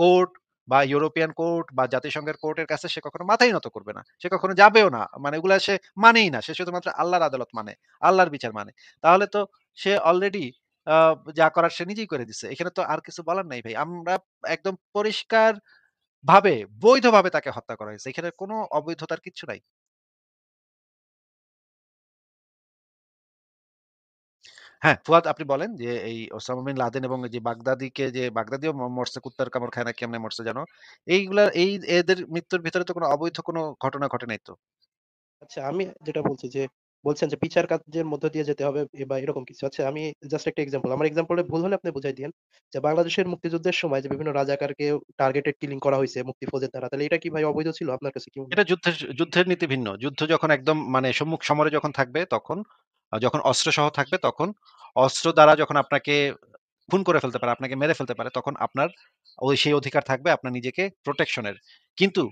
কোর্ট বা ইউরোপিয়ান কোর্ট বা জাতিসংঘের কোর্টের কাছে সে কখনো মাথাই নত করবে না। সে কখনো যাবেও না। মানে এগুলা সে মানেই না। সে শুধুমাত্র আল্লাহর আদালত মানে, আল্লাহর বিচার মানে। তাহলে তো সে অলরেডি আ যা করার সে নিজেই করে দিছে। এখানে তো আর কিছু বলার নাই ভাই। আমরা একদম পরিষ্কার ভাবে, বৈধভাবে তাকে হত্যা করা হয়েছে। এখানে কোনো অবৈধতার কিচ্ছু নাই। হ্যাঁ, ফুয়াদ, আপনি বলেন যে এই ওসামা বিন লাদেন এবং যে বাগদাদিকে, যে বাগদাদিও মরছে, কুত্তার কামড় খায় না কেমনে মরছে যেন? এইগুলা এদের মৃত্যুর ভিতরে তো কোনো অবৈধ কোনো ঘটনা ঘটে নাই তো। আচ্ছা, আমি যেটা বলছি যে, বলছেন যে বিচার কার্যের মধ্য দিয়ে যেতে হবে বা এরকম কিছু। আচ্ছা, আমি জাস্ট একটা এক্সাম্পল। আমার এক্সাম্পলে ভুল হলে আপনি বুঝাই দিয়েন। যে বাংলাদেশের মুক্তিযুদ্ধের সময় যে বিভিন্ন রাজাকারকে টার্গেটেড কিলিং করা হইছে মুক্তি ফৌজের দ্বারা। তাহলে এটা কি ভাই অবৈধ ছিল? আপনার কাছে কি মনে এটা হয়? যুদ্ধের নীতি ভিন্ন। যুদ্ধ যখন একদম মানে সম্মুখ সমরে যখন থাকবে, তখন যখন অস্ত্রসহ থাকবে, তখন অস্ত্র দ্বারা যখন আপনাকে খুন করে ফেলতে পারে, আপনাকে মেরে ফেলতে পারে, তখন আপনার সেই অধিকার থাকবে আপনার নিজেকে প্রোটেকশন এর। কিন্তু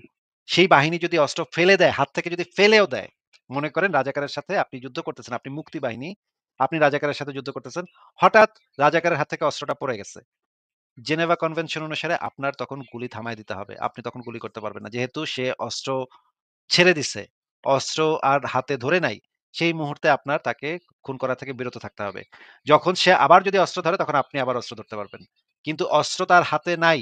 সেই বাহিনী যদি অস্ত্র ফেলে দেয়, হাত থেকে যদি ফেলেও দেয়, মনে করেন রাজাকারের সাথে আপনি যুদ্ধ করতেছেন, আপনি মুক্তি বাহিনী, আপনি রাজাকারের সাথে যুদ্ধ করতেছেন, হঠাৎ রাজাকারের হাত থেকে অস্ত্রটা পড়ে গেছে। জেনেভা কনভেনশন অনুসারে আপনার তখন গুলি থামায় দিতে হবে। আপনি তখন গুলি করতে পারবেন না। যেহেতু সে অস্ত্র ছেড়ে দিছে, অস্ত্র আর হাতে ধরে নাই, সেই মুহূর্তে আপনার তাকে খুন করা থেকে বিরত থাকতে হবে। যখন সে আবার যদি অস্ত্র ধরে, তখন আপনি আবার অস্ত্র ধরতে পারবেন। কিন্তু অস্ত্র তার হাতে নাই,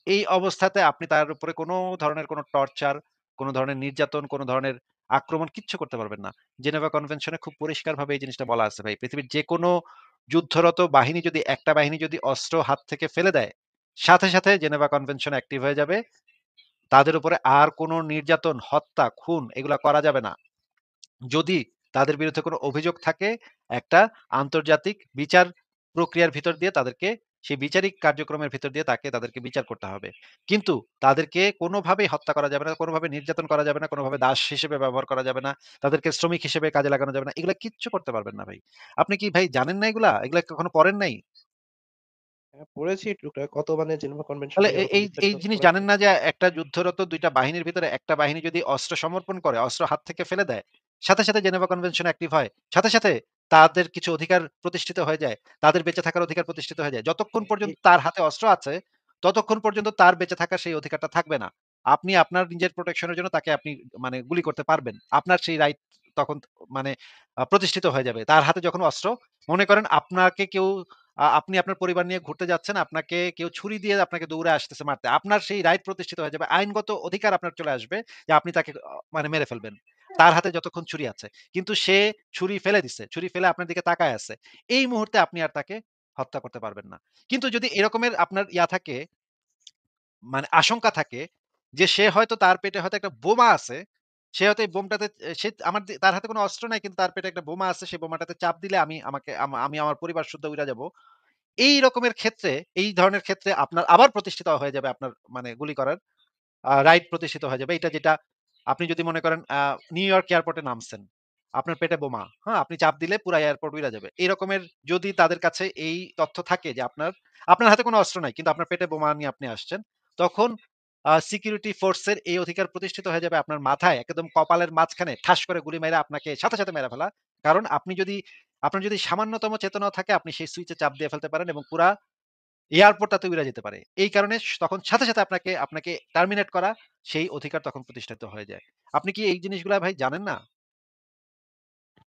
এই অবস্থাতে আপনি তার উপরে কোনো ধরনের কোনো টর্চার, কোনো ধরনের নির্যাতন, কোনো ধরনের আক্রমণ কিচ্ছু করতে পারবেন না। জেনেভা কনভেনশনে খুব পরিষ্কারভাবে এই জিনিসটা বলা আছে ভাই। পৃথিবীর যেকোনো যুদ্ধরত বাহিনী যদি, একটা বাহিনী যদি অস্ত্র হাত থেকে ফেলে দেয়, সাথে জেনেভা কনভেনশন অ্যাক্টিভ হয়ে যাবে। তাদের উপরে আর কোনো নির্যাতন, হত্যা, খুন এগুলা করা যাবে না। যদি তাদের বিরুদ্ধে কোনো অভিযোগ থাকে, একটা আন্তর্জাতিক বিচার প্রক্রিয়ার ভিতর দিয়ে তাদেরকে, সেই বিচারিক কার্যক্রমের ভিতর দিয়ে তাদেরকে বিচার করতে হবে। কিন্তু তাদেরকে কোনোভাবেই হত্যা করা যাবে না, কোনোভাবে নির্যাতন করা যাবে না, কোনোভাবে দাস হিসেবে ব্যবহার করা যাবে না, তাদেরকে শ্রমিক হিসেবে কাজে লাগানো যাবে না। এগুলা কিচ্ছু করতে পারবেন না ভাই। আপনি কি ভাই জানেন না এগুলা? এগুলা কখনো পড়েন নাই? হ্যাঁ, পড়েছি টুকটাক। কত মানে জেনেভা কনভেনশন তাহলে নিয়ে ওরকম এই বিস্তারিত জিনিস পড়া আছে। জানেন না যে একটা যুদ্ধরত ২ টা বাহিনীর ভিতরে একটা বাহিনী যদি অস্ত্র সমর্পণ করে, অস্ত্র হাত থেকে ফেলে দেয়, সাথে জেনেভা কনভেনশন অ্যাক্টিভ হয়। সাথে তাদের কিছু অধিকার প্রতিষ্ঠিত হয়ে যায়। তাদের বেঁচে থাকার অধিকার প্রতিষ্ঠিত হয়ে যায়। যতক্ষণ এই পর্যন্ত তার হাতে অস্ত্র আছে, ততক্ষণ পর্যন্ত তার বেঁচে থাকার সেই অধিকারটা থাকবে না। আপনি আপনার নিজের প্রোটেকশন এর জন্য তাকে আপনি মানে গুলি করতে পারবেন। আপনার সেই রাইট তখন মানে প্রতিষ্ঠিত হয়ে যাবে। তার হাতে যখন অস্ত্র, মনে করেন আপনাকে কেউ, আপনি আপনার পরিবার নিয়ে ঘুরতে যাচ্ছেন, আপনাকে কেউ ছুরি দিয়ে আপনাকে দৌড়ে আসতেছে মারতে। আপনার সেই রাইট প্রতিষ্ঠিত হয়ে যাবে। আইনগত অধিকার আপনার চলে আসবে যে আপনি তাকে মানে মেরে ফেলবেন। তার হাতে যতক্ষণ ছুরি আছে। কিন্তু সে ছুরি ফেলে দিছে। ছুরি ফেলে আপনার দিকে তাকায় আছে। এই মুহূর্তে আপনি আর তাকে হত্যা করতে পারবেন না। কিন্তু যদি এরকমের আপনার থাকে, মানে আশঙ্কা থাকে যে সে হয়তো, তার পেটে হয়তো একটা বোমা আছে। সে হয়তো এই বোমটাতে, সে আমার তার হাতে কোনো অস্ত্র নাই, কিন্তু তার পেটে একটা বোমা আছে। সেই বোমাটাতে চাপ দিলে আমি আমার পরিবার শুদ্ধ উইড়া যাবো। এই রকমের ক্ষেত্রে, এই ধরনের ক্ষেত্রে আপনার আবার প্রতিষ্ঠিত হয়ে যাবে আপনার মানে গুলি করার রাইট প্রতিষ্ঠিত হয়ে যাবে। এটা যেটা আপনি যদি মনে করেন নিউ ইয়র্ক এয়ারপোর্টে নামছেন। আপনার পেটে বোমা, হ্যাঁ? আপনি চাপ দিলে পুরা এয়ারপোর্ট উইড়া যাবে। এই রকমের যদি তাদের কাছে এই তথ্য থাকে যে আপনার হাতে কোনো অস্ত্র নাই, কিন্তু আপনার পেটে বোমা নিয়ে আপনি আসছেন, তখন সিকিউরিটি ফোর্সের এই অধিকার প্রতিষ্ঠিত হয়ে যাবে আপনার মাথায়, একদম কপালের মাঝখানে ঠাস করে গুলি মাইরা আপনাকে সাথে মেরে ফেলা। কারণ আপনার যদি সামান্যতম চেতনাও থাকে, আপনি সেই সুইচে চাপ দিয়ে ফেলতে পারেন এবং পুরা এয়ারপোর্ট তাতে উড়ে যেতে পারে। এই কারণে তখন সাথে আপনাকে টার্মিনেট করা, সেই অধিকার তখন প্রতিষ্ঠিত হয়ে যায়। আপনি কি এই জিনিসগুলা ভাই জানেন না?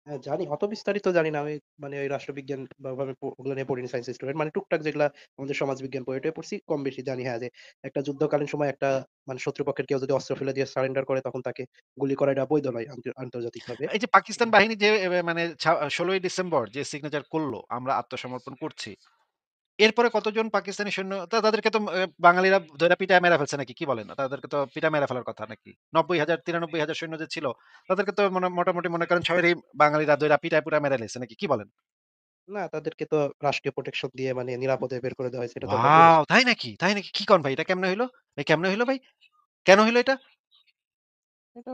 হ্যাঁ, জানি। অত বিস্তারিত জানি না। আমি মানে ওই রাষ্ট্রবিজ্ঞান বা ওভাবে ওগুলো নিয়ে পড়িনি সায়েন্স স্টুডেন্ট। মানে টুকটাক যেগুলা আমাদের সমাজবিজ্ঞান বই-টই পড়ছি, কম বেশি জানি হ্যাঁ, যে একটা যুদ্ধকালীন সময় একটা মানে শত্রুপক্ষের কেউ যদি অস্ত্র ফেলে দিয়ে সারেন্ডার করে তখন তাকে গুলি করা এটা বৈধ নয় আন্তর্জাতিকভাবে। এই যে পাকিস্তান বাহিনী যে মানে ১৬ই ডিসেম্বর যে সিগনেচার করলো, আমরা আত্মসমর্পণ করছি। এরপরে কতজন পাকিস্তানি সৈন্য তাদেরকে তো বাঙালিরা ধইরা পিটায় মেরে ফেলছে নাকি? কি বলেন? তাদেরকে তো পিটায় মেরে ফেলার কথা নাকি? ৯০,০০০ ৯৩,০০০ সৈন্য যে ছিল, তাদেরকে তো মোটামুটি মনে করেন সবারই বাঙালিরা ধইরা পিটায় পুরা মেরে লাইছে নাকি? কি বলেন? না, তাদেরকে তো রাষ্ট্রীয় প্রোটেকশন দিয়ে মানে নিরাপদে বের করে দেওয়া হয়েছে। এটা তো আমরা ওয়াও! পড়েছি। তাই নাকি? তাই নাকি? কি কন ভাই? এটা কেমনে হইলো? ভাই কেমনে হইলো ভাই? কেন হইলো এটা? এটা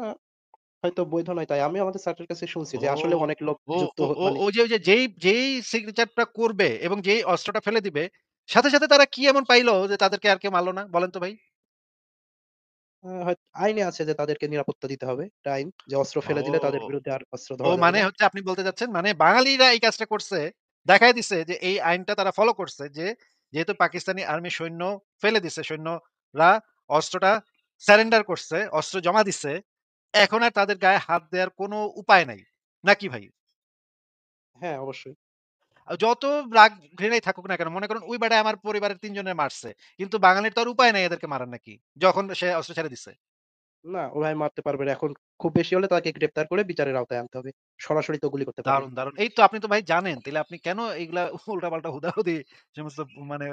হয়তো বৈধ নয় তাই আমি আমাদের স্যারের কাছে শুনছি ও, যে আসলে অনেক লোক ও, যুক্ত ও, ও, মানে ও যে ওই যে যেই সিগনেচারটা করবে এবং যেই অস্ত্রটা ফেলে দিবে, সাথে তারা কি এমন পাইলো যে তাদেরকে আর কেউ মারল না? বলেন তো ভাই? আইনে আছে যে তাদেরকে নিরাপত্তা দিতে হবে। এটা আইন যে অস্ত্র ফেলে দিলে তাদের ও! বিরুদ্ধে আর অস্ত্র ও ধরা যাবে মানে না। হচ্ছে আপনি বলতে চাচ্ছেন মানে বাঙালিরা এই কাজটা করছে, দেখায় দিছে যে এই আইনটা তারা ফলো করছে যে যেহেতু পাকিস্তানি আর্মি সৈন্য ফেলে দিছে, সৈন্যরা অস্ত্রটা সারেন্ডার করছে, অস্ত্র জমা দিছে। এখন আর তাদের গায়ে হাত দেওয়ার কোনো উপায় নাই। নাকি ভাই? হ্যাঁ, অবশ্যই। যত রাগ ঘৃণাই থাকুক না কেন, মনে করুন ওই বেটায় আমার পরিবারের ৩ জনের মারছে। কিন্তু বাঙালির তো আর উপায় নাই এদেরকে মারার নাকি? যখন সে অস্ত্র ছেড়ে দিছে। না, ওভাবে মারতে পারবে না। এখন খুব বেশি হলে তাকে গ্রেপ্তার করে বিচারের আওতায় আনতে হবে। সরাসরি তো গুলি করতে পারবে দারুণ, না। দারুণ। এই তো আপনি তো ভাই জানেন। তাইলে আপনি কেন এগুলা উল্টাপাল্টা হুদাহুদি সমস্ত মানে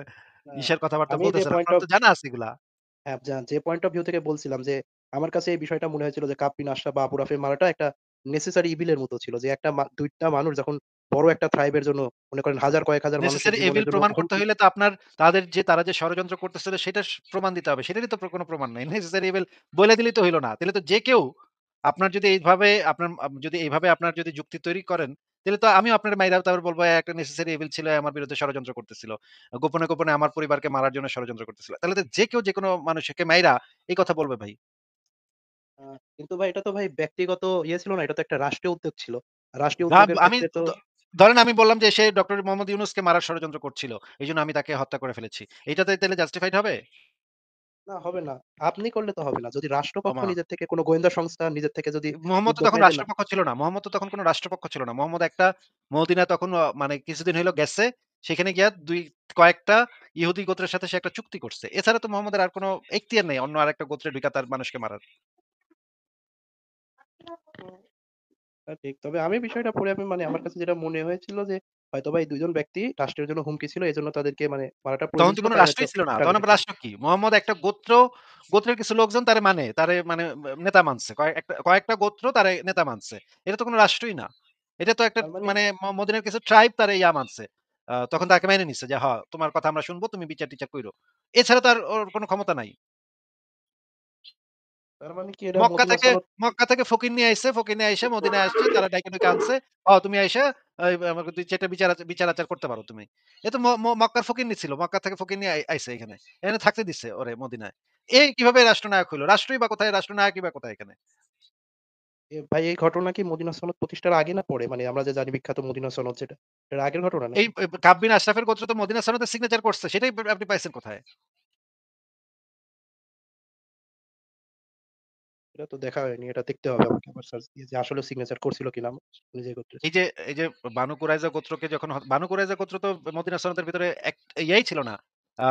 আ ইসের কথাবার্তা আমি যে বলতেছেন? পয়েন্ট আপনার অফ তো জানা আছে এগুলা। হ্যাঁ, যে পয়েন্ট অফ ভিউ থেকে বলছিলাম যে, আমার কাছে এই বিষয়টা মনে হয়েছিল যে কাপ্পিন আশরাফ বা আবু রাফির মারাটা একটা নেসেসারি ইভিল এর মতো ছিল। যে একটা ২ টা মানুষ যখন বড় একটা ট্রাইব এর জন্য মনে করেন হাজার কয়েক হাজার মানুষের নেসেসারি জীবনের এভিল জন্য প্রমাণ করতে হুমকি হইলে তো আপনার তারা যে ষড়যন্ত্র করতেছিল সেটার প্রমাণ দিতে হবে। সেটারই তো কোনো প্রমাণ নাই। নেসেসারি এভিল বইলা দিলেই তো হইল না। তাইলে তো যে কেউ আপনার যদি এইভাবে আপনার যদি এইভাবে আপনার যদি যুক্তি তৈরি করেন, তাইলে তো আমিও আপনার মাইরা তারপর বলব একটা নেসেসারি এভিল ছিল আমার বিরুদ্ধে ষড়যন্ত্র করতেছিল। গোপনে আমার পরিবারকে মারার জন্য ষড়যন্ত্র করতেছিল। তাহলে তো যে কেউ যেকোনো মানুষকে মাইরা এই কথা বলবে ভাই। আ কিন্তু ভাই এটা তো ভাই ব্যক্তিগত ছিল না। এটা তো একটা রাষ্ট্রীয় উদ্যোগ ছিল। রাষ্ট্রীয় উদ্যোগের আমি ক্ষেত্রে তো ধরেন আমি বললাম যে সে ডক্টর মোহাম্মদ ইউনূসকে মারার ষড়যন্ত্র করছিল। এজন্য আমি তাকে হত্যা করে ফেলেছি। এইটাতে তাইলে জাস্টিফাইড হবে? না হবে না। আপনি করলে তো হবে না। যদি রাষ্ট্রপক্ষ ওমা! নিজের থেকে কোন গোয়েন্দা সংস্থা নিজের থেকে যদি মোহাম্মদ তো উদ্যোগ তখন নেয় যে না রাষ্ট্রপক্ষ ছিল না। মোহাম্মদ তো তখন কোন রাষ্ট্রপক্ষ ছিল না। মোহাম্মদ একটা মদিনা তখন মানে কিছুদিন হইলো গেছে। সেখানে গিয়া কয়েকটা ইহুদি গোত্রের সাথে সে একটা চুক্তি করছে। এছাড়া তো মোহাম্মদের আর কোন এখতিয়ার নেই অন্য আরেকটা গোত্রে ঢুইকা তার মানুষকে মারার। ঠিক। তবে আমি বিষয়টা পড়ে আমি মানে আমার কাছে যেটা মনে হয়েছিল যে হয়তোবা এই ২ জন ব্যক্তি রাষ্ট্রের জন্য হুমকি ছিল। এজন্য তাদেরকে মানে মারাটা তখন প্রয়োজন তো ছিল কোন তাই হয়তো রাষ্ট্রই ছিল না। তখন টার্গেটেড আবার ছিল। রাষ্ট্র কি? মোহাম্মদ একটা গোত্রের কিছু লোকজন তারে মানে নেতা মানছে। কয়েকটা গোত্র তারে নেতা মানছে। এটা তো কোন রাষ্ট্রই না। এটা তো একটা তার মানে মানে মদিনার কিছু ট্রাইব তারে মানছে। তখন তাকে মেনে নিছে যে, তোমার কথা আমরা শুনবো, তুমি বিচার-টিচার কইরো।" এছাড়া তো আর ওর কোন ক্ষমতা নাই। তার মানে কি এটা মক্কা মদিনা থেকে সনদ মক্কা থেকে ফকির নিয়ে আইছে। ফকির নিয়ে আইসা মদিনায় আসছে। তারা ডাইকা ডুইকা আনছে। তুমি আইসা আমাকে ২-৪ টা বিচার-আচার করতে পারো তুমি। এ তো ম ম মক্কার ফকিরনি ছিল। মক্কা থেকে ফকির নিয়ে আইছে এখানে। এখানে থাকতে দিছে ওরে মদিনায়। কিভাবে রাষ্ট্রনায়ক হইল? রাষ্ট্রই বা কোথায়? রাষ্ট্রনায়কই বা কোথায় এখানে? ভাই এই ঘটনা কি মদিনা সনদ প্রতিষ্ঠার আগে না পরে? মানে আমরা যে জানি বিখ্যাত মদিনা সনদ যেটা। এর আগের ঘটনা এই নাকি? কাব বিন আশরাফের গোত্র তো মদিনা সনদে সিগনেচার করছে। সেটাই আপনি পাইছেন কোথায়? এটা তো দেখা হয়নি। এটা দেখতে হবে আমাকে আবার সার্চ দিয়ে যে আসলেও সিগনেচার করছিল কিনা নিজে করতেছে। এই যে এই যে বানু কুরাইজা গোত্রকে যখন বানু কুরাইজা গোত্র তো মদিনা সনদের ভিতরে ইয়াই ছিল না।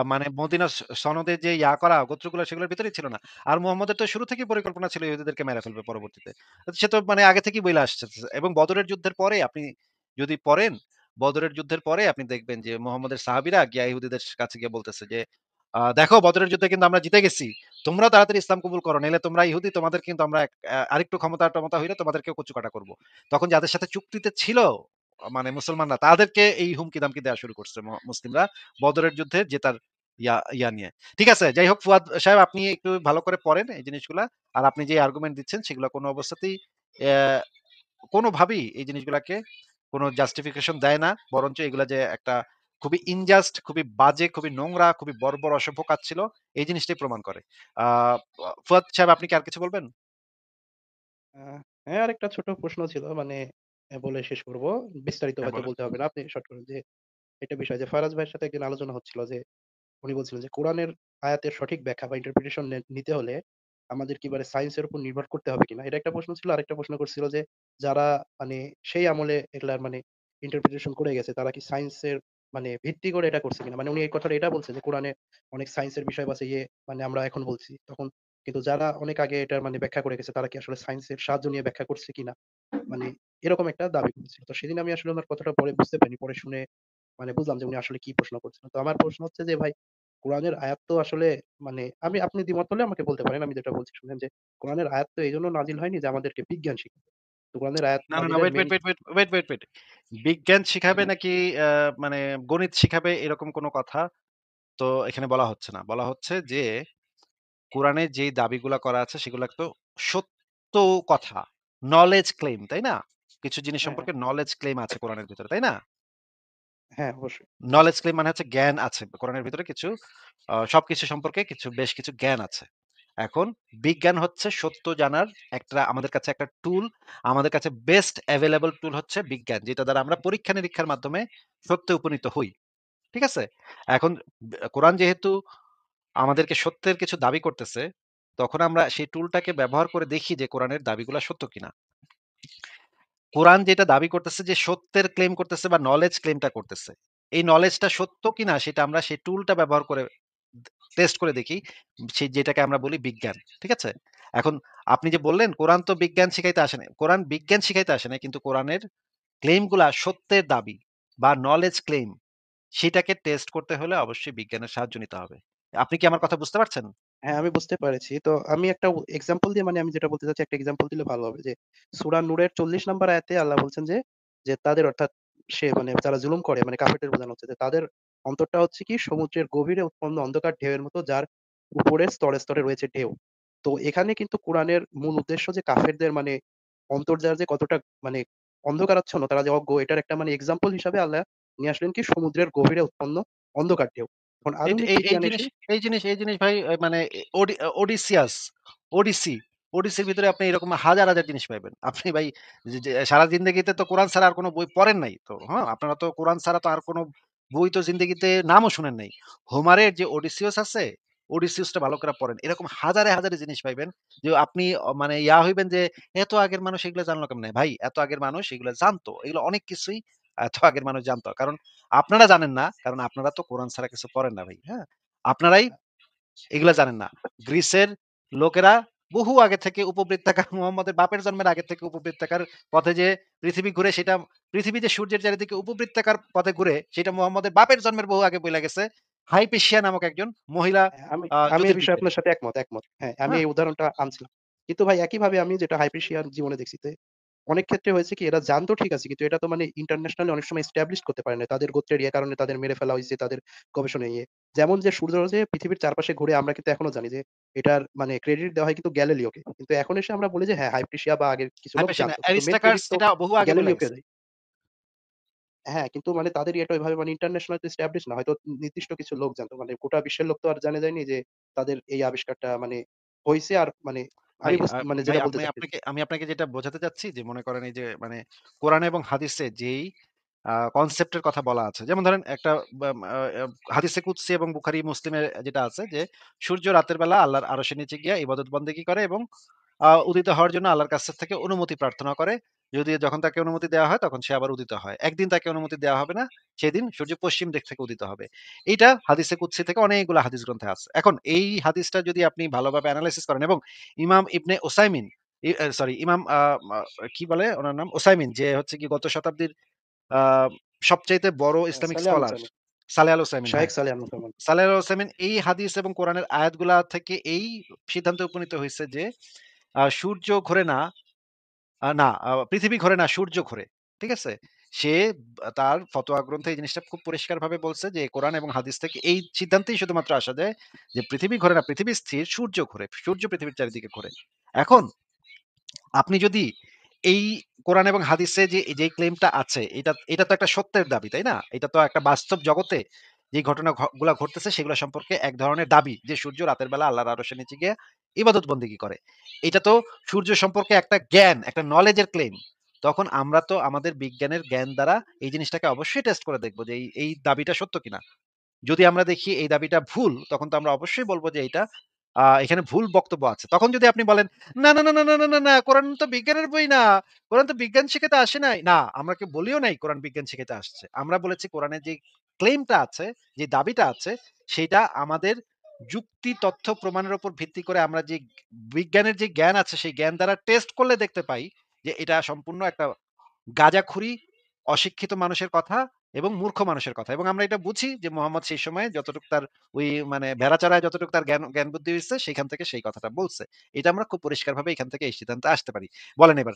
মানে মদিনা সনদে যে করা গোত্রগুলো সেগুলোর ভিতরেই ছিল না। আর মুহাম্মদের তো শুরু থেকেই পরিকল্পনা ছিল ইহুদীদেরকে মেরে ফেলবে পরবর্তীতে। সে তো মানে আগে থেকেই বইলা আসছে। এবং বদরের যুদ্ধের পরে আপনি যদি পড়েন, বদরের যুদ্ধের পরে আপনি দেখবেন যে মুহাম্মদের সাহাবীরা গিয়া ইহুদীদের কাছে গিয়ে বলতেছে যে, "দেখো বদরের যুদ্ধে কিন্তু আমরা জিতে গেছি। তোমরাও তাড়াতাড়ি ইসলাম কবুল করো। নাইলে তোমরা ইহুদী তোমাদের কিন্তু আমরা আরেকটু ক্ষমতা-টমতা হইলে তোমাদেরকেও কচুকাটা করব।" তখন যাদের সাথে চুক্তিতে ছিল মানে মুসলমানরা তাদেরকে এই হুমকি-ধামকি দেওয়া শুরু করছে মুসলিমরা বদরের যুদ্ধে জেতার ইয়া নিয়ে। ঠিক আছে? যাই হোক ফুয়াদ সাহেব আপনি একটু ভালো করে পড়েন এই জিনিসগুলা। আর আপনি যে আর্গুমেন্ট দিচ্ছেন সেগুলা কোন অবস্থাতেই অ্যা কোনভাবেই এই জিনিসগুলাকে কোন জাস্টিফিকেশন দেয় না। বরঞ্চ এগুলা যে একটা খুবই ইনজাস্ট, খুবই বাজে, খুবই নোংরা, খুবই বর্বর, অসভ্য কাজ ছিল এই জিনিসটাই প্রমাণ করে। আ ফুয়াদ সাহেব আপনি কি আর কিছু বলবেন? আ হ্যাঁ, আরেকটা ছোট প্রশ্ন ছিল মানে বলে শেষ করব। বিস্তারিত হ্যাঁ, হয়তো বলেন। বলতে হবে না। আপনি শর্ট করে যে একটা বিষয় যে ফারাজ ভাইয়ের সাথে একদিন আলোচনা হচ্ছিল যে উনি বলছিলেন যে কোরআনের আয়াতের সঠিক ব্যাখ্যা বা ইন্টারপ্রিটেশন নিতে হলে আমাদের কি মানে সায়েন্স এর উপর নির্ভর করতে হবে কিনা? এটা একটা প্রশ্ন ছিল। আরেকটা প্রশ্ন করছিল যে, যারা মানে সেই আমলে এগুলার মানে ইন্টারপ্রিটেশন করে গেছে, তারা কি সায়েন্স এর মানে ভিত্তি করে এটা করছে কিনা? মানে উনি এই কথাটা এটা বলছে যে, কোরআনে অনেক সায়েন্স এর বিষয় আছে মানে আমরা এখন বলছি। তখন কিন্তু যারা অনেক আগে এটার মানে ব্যাখ্যা করে গেছে, তারা কি আসলে সায়েন্স এর সাহায্য নিয়ে ব্যাখ্যা করছে কিনা? মানে এরকম একটা দাবি করেছিল। তো সেদিন আমি আসলে উনার কথাটা পরে বুঝতে পারিনি। পরে শুনে মানে বুঝলাম যে উনি আসলে কি প্রশ্ন করছিলেন। তো আমার প্রশ্ন হচ্ছে যে ভাই, কোরআনের আয়াত তো আসলে মানে আপনি দ্বিমত হলে আমাকে বলতে পারেন। আমি যেটা বলছি শুনেন যে, কোরআনের আয়াত তো এজন্য নাজিল হয়নি যে আমাদেরকে বিজ্ঞান শিখাবে। তো কোরআনের আয়াত না, না, না, নাজিলের wait, main wait, wait, wait, wait, wait, wait. বিজ্ঞান শিখাবে নাকি আ মানে গণিত শিখাবে এরকম কোন কথা তো এখানে বলা হচ্ছে না। বলা হচ্ছে যে কোরআনে যেই দাবিগুলা করা আছে সেগুলা তো সত্য কথা। নলেজ ক্লেইম, তাই না? কিছু জিনিস হ্যাঁ, হ্যাঁ, সম্পর্কে নলেজ ক্লেইম আছে কোরআনের ভিতরে, তাই না? হ্যাঁ, অবশ্যই। নলেজ ক্লেইম মানে হচ্ছে জ্ঞান আছে। কোরআনের ভিতরে কিছু সবকিছু সম্পর্কে বেশ কিছু জ্ঞান আছে। এখন বিজ্ঞান হচ্ছে সত্য জানার আমাদের কাছে একটা টুল, আমাদের কাছে বেস্ট এভেইলেবল টুল হচ্ছে বিজ্ঞান। যেটা দ্বারা আমরা পরীক্ষা-নিরীক্ষার মাধ্যমে সত্যে উপনীত হই। ঠিক আছে? এখন কোরআন যেহেতু আমাদেরকে সত্যের কিছু দাবি করতেছে, তখন আমরা সেই টুলটাকে ব্যবহার করে দেখি যে কোরআনের দাবিগুলা সত্য কিনা। কোরআন যেটা দাবি করতেছে যে সত্যের ক্লেম করতেছে বা নলেজ ক্লেমটা করতেছে। এই নলেজটা সত্য কিনা সেটা আমরা সেই টুলটা ব্যবহার করে টেস্ট করে দেখি। যেটাকে আমরা বলি বিজ্ঞান। ঠিক আছে? এখন আপনি যে বললেন কোরআন তো বিজ্ঞান শিখাইতে আসে নাই। কোরআন বিজ্ঞান শিখাইতে আসে নাই। কিন্তু কোরআনের ক্লেইম গুলা সত্যের দাবি বা নলেজ ক্লেইম সেটাকে টেস্ট করতে হলে অবশ্যই বিজ্ঞানের সাহায্য নিতে হবে। আপনি কি আমার কথা বুঝতে পারছেন? হ্যাঁ, আমি বুঝতে পেরেছি। তো আমি একটা এক্সাম্পল দিয়ে মানে আমি যেটা বলতে চাচ্ছি একটা এক্সাম্পল দিলে ভালো হবে যে, সূরা নূরের ৪০ নাম্বার আয়াতে আল্লাহ বলছেন যে তাদের অর্থাৎ সে মানে যারা জুলুম করে মানে কাফেরদের বোঝানো হচ্ছে যে তাদের অন্তরটা হচ্ছে কি সমুদ্রের গভীরে উৎপন্ন অন্ধকার ঢেউয়ের মতো যার উপরে স্তরে, স্তরে রয়েছে ঢেউ। তো এখানে কিন্তু কোরআনের মূল উদ্দেশ্য যে কাফেরদের মানে অন্তর্জাল যে কতটা মানে অন্ধকারাচ্ছন্ন, তারা যে অজ্ঞ, এটার একটা মানে এক্সাম্পল হিসাবে আল্লাহ নিয়ে আসলেন কি সমুদ্রের গভীরে উৎপন্ন অন্ধকার ঢেউ। এখন এইট আধুনিক এই এই বিজ্ঞান জিনিস এসে এই জিনিস ভাই মানে ওডিসিয়াস, ওডিসি, ওডিসির ভিতরে আপনি এরকম হাজার, হাজার জিনিস পাইবেন। আপনি ভাই যে সারা জিন্দেগিতে তো কোরআন ছাড়া আর কোন বই পড়েন নাই তো, হ্যাঁ? আপনারা তো কোরআন ছাড়া তো আর কোন বই তো জিন্দেগিতে নামও শুনেন নাই। হোমারের যে ওডিসিয়াস আছে, ওডিসিয়াসটা ভালো করে পড়েন। এরকম হাজারে, হাজারে জিনিস পাইবেন যে আপনি মানে হইবেন যে এত আগের মানুষ এগুলা জানলো কেমনে? ভাই এত আগের মানুষ এগুলা জানতো। এগুলো অনেক কিছুই এত আগের মানুষ জানতো। কারণ আপনারা জানেন না, কারণ আপনারা তো কোরআন ছাড়া কিছু পড়েন না ভাই, হ্যাঁ? আপনারাই এগুলা জানেন না। গ্রিসের লোকেরা বহু আগে থেকে উপবৃত্তাকার মুহাম্মদের বাপের জন্মের আগে থেকে উপবৃত্তাকার পথে যে পৃথিবী ঘুরে সেটা পৃথিবী যে সূর্যের চারিদিকে উপবৃত্তাকার পথে ঘুরে সেটা মুহাম্মদের বাপের জন্মের বহু আগে বইলা গেছে। হাইপেশিয়া নামক একজন মহিলা হ্যাঁ, আমি এই বিষয়ে জ্যোতির্বিজ্ঞানী। আপনার সাথে একমত। হ্যাঁ, আমি হ্যাঁ? এই উদাহরণটা আনছিলাম। কিন্তু ভাই একইভাবে আমি যেটা হাইপেশিয়ার জীবনে দেখছি যে, অনেক ক্ষেত্রে হয়েছে কি এরা জানতো ঠিক আছে, কিন্তু এটা তো মানে ইন্টারন্যাশনালি অনেক সময় এস্টাবলিশ করতে পারে না। তাদের গোত্রের কারণে তাদের মেরে ফেলা হইছে তাদের গবেষণায় যেমন যে সূর্য যে পৃথিবীর চারপাশে ঘুরে আমরা কিন্তু এখনো জানি যে এটার মানে ক্রেডিট দেওয়া হয় কিন্তু গ্যালিলিওকে। কিন্তু এখন এসে আমরা বলি যে হ্যাঁ, হাইপেশিয়া বা আগের কিছু লোক হাইপেশিয়া না, জানতো। কিন্তু মেইন অ্যারিস্টাকার্স ক্রেডিট তো এটা বহু আগে বইলা গ্যালিলিওকে গেছে। দেয়। হ্যাঁ, কিন্তু মানে তাদের এটা ওইভাবে মানে ইন্টারন্যাশনাল তো এস্টাবলিশ না। হয়তো নির্দিষ্ট কিছু লোক জানতো। মানে গোটা বিশ্বের লোক তো আর জানে যায়নি যে তাদের এই আবিষ্কারটা মানে হইছে আর মানে ভাই মানে ভাই যেটা বলতে আপনি চাচ্ছি। আপনাকে আমি আপনাকে যেটা বোঝাতে চাচ্ছি যে মনে করেন এই যে মানে কোরআন এবং হাদিসে যেই কনসেপ্টের কথা বলা আছে। যেমন ধরেন একটা বাম আ আ হাদিসে কুদসি এবং বুখারী মুসলিমের যেটা আছে যে সূর্য রাতের বেলা আল্লাহর আরশের নিচে গিয়া ইবাদত বন্দেগী করে এবং উদিত হওয়ার জন্য আল্লাহর কাছ থেকে অনুমতি প্রার্থনা করে। যখন তাকে অনুমতি দেওয়া হয় তখন সে আবার উদিত হয়। একদিন তাকে অনুমতি দেওয়া হবে না। সেদিন সূর্য পশ্চিম দিক থেকে উদিত হবে। এইটা হাদিসে কুদসি থেকে অনেকগুলা হাদিস গ্রন্থে আছে। এখন এই হাদিসটা যদি আপনি ভালোভাবে এনালাইসিস করেন এবং ইমাম ইবনে উসাইমিন সরি ইমাম মা কি বলে উনার নাম? উসাইমিন যে হচ্ছে কি গত শতাব্দীর আ সবচাইতে বড় ইসলামিক সালেহ আল স্কলার হোসেনি, সালেহ আল হোসাইমিন, শাহেখ হ্যাঁ। সালেহ আল হোসেনি। সালেহ আল হোসাইমিন এই হাদিস এবং কোরআনের আয়াতগুলা থেকে এই সিদ্ধান্তে উপনীত হইছে যে সূর্য ঘোরে না, পৃথিবী ঘোরে না, সূর্য ঘোরে। ঠিক আছে? সে তার ফতোয়া গ্রন্থে এই জিনিসটা খুব পরিষ্কারভাবে বলছে যে কোরআন এবং হাদিস থেকে এই সিদ্ধান্তেই শুধুমাত্র আসা যায় যে পৃথিবী ঘোরে না, পৃথিবী স্থির, সূর্য ঘোরে। সূর্য পৃথিবীর চারিদিকে ঘোরে। এখন আপনি যদি এই কোরআন এবং হাদিসে যেই ক্লেইমটা আছে, এটা তো একটা সত্যের দাবি, তাই না? এটা তো একটা বাস্তব জগতে যে ঘটনা গুলা ঘটতেছে সেগুলা সম্পর্কে এক ধরনের দাবি যে সূর্য রাতের বেলা আল্লাহর আরশের নিচে গিয়ে ইবাদত বন্দেগী করে। এটা তো সূর্য সম্পর্কে একটা জ্ঞান, একটা নলেজের ক্লেইম। তখন আমরা তো আমাদের বিজ্ঞানের জ্ঞান দ্বারা এই জিনিসটাকে অবশ্যই টেস্ট করে দেখব যে এই দাবিটা সত্য কিনা। যদি আমরা দেখি এই দাবিটা ভুল, তখন তো আমরা অবশ্যই বলব যে এইটা এখানে ভুল বক্তব্য আছে। তখন যদি আপনি বলেন, "না, না, না, না, না, না, না, না, কোরআন তো বিজ্ঞানের বই না। কোরআন তো বিজ্ঞান শিখাতে আসে নাই।" না, আমরা কেউ বলিও নাই কোরআন বিজ্ঞান শিখাতে আসছে। আমরা বলেছি কোরআনের যে ক্লেইমটা আছে, যে দাবিটা আছে, সেইটা আমাদের যুক্তি, তথ্য, প্রমাণের উপর ভিত্তি করে আমরা যে বিজ্ঞানের যে জ্ঞান আছে, সেই জ্ঞান দ্বারা টেস্ট করলে দেখতে পাই যে এটা সম্পূর্ণ একটা গাঁজাখুরি, অশিক্ষিত মানুষের কথা এবং মূর্খ মানুষের কথা। এবং আমরা এটা বুঝি যে মোহাম্মদ সেই সময়ে যতটুক তার ওই মানে ভেড়া চড়ায় যতটুক তার জ্ঞান বুদ্ধি হইছে সেখান থেকে সেই কথাটা বলছে। এটা আমরা খুব পরিষ্কারভাবে এখান থেকে এই সিদ্ধান্তে আসতে পারি। বলেন এবার।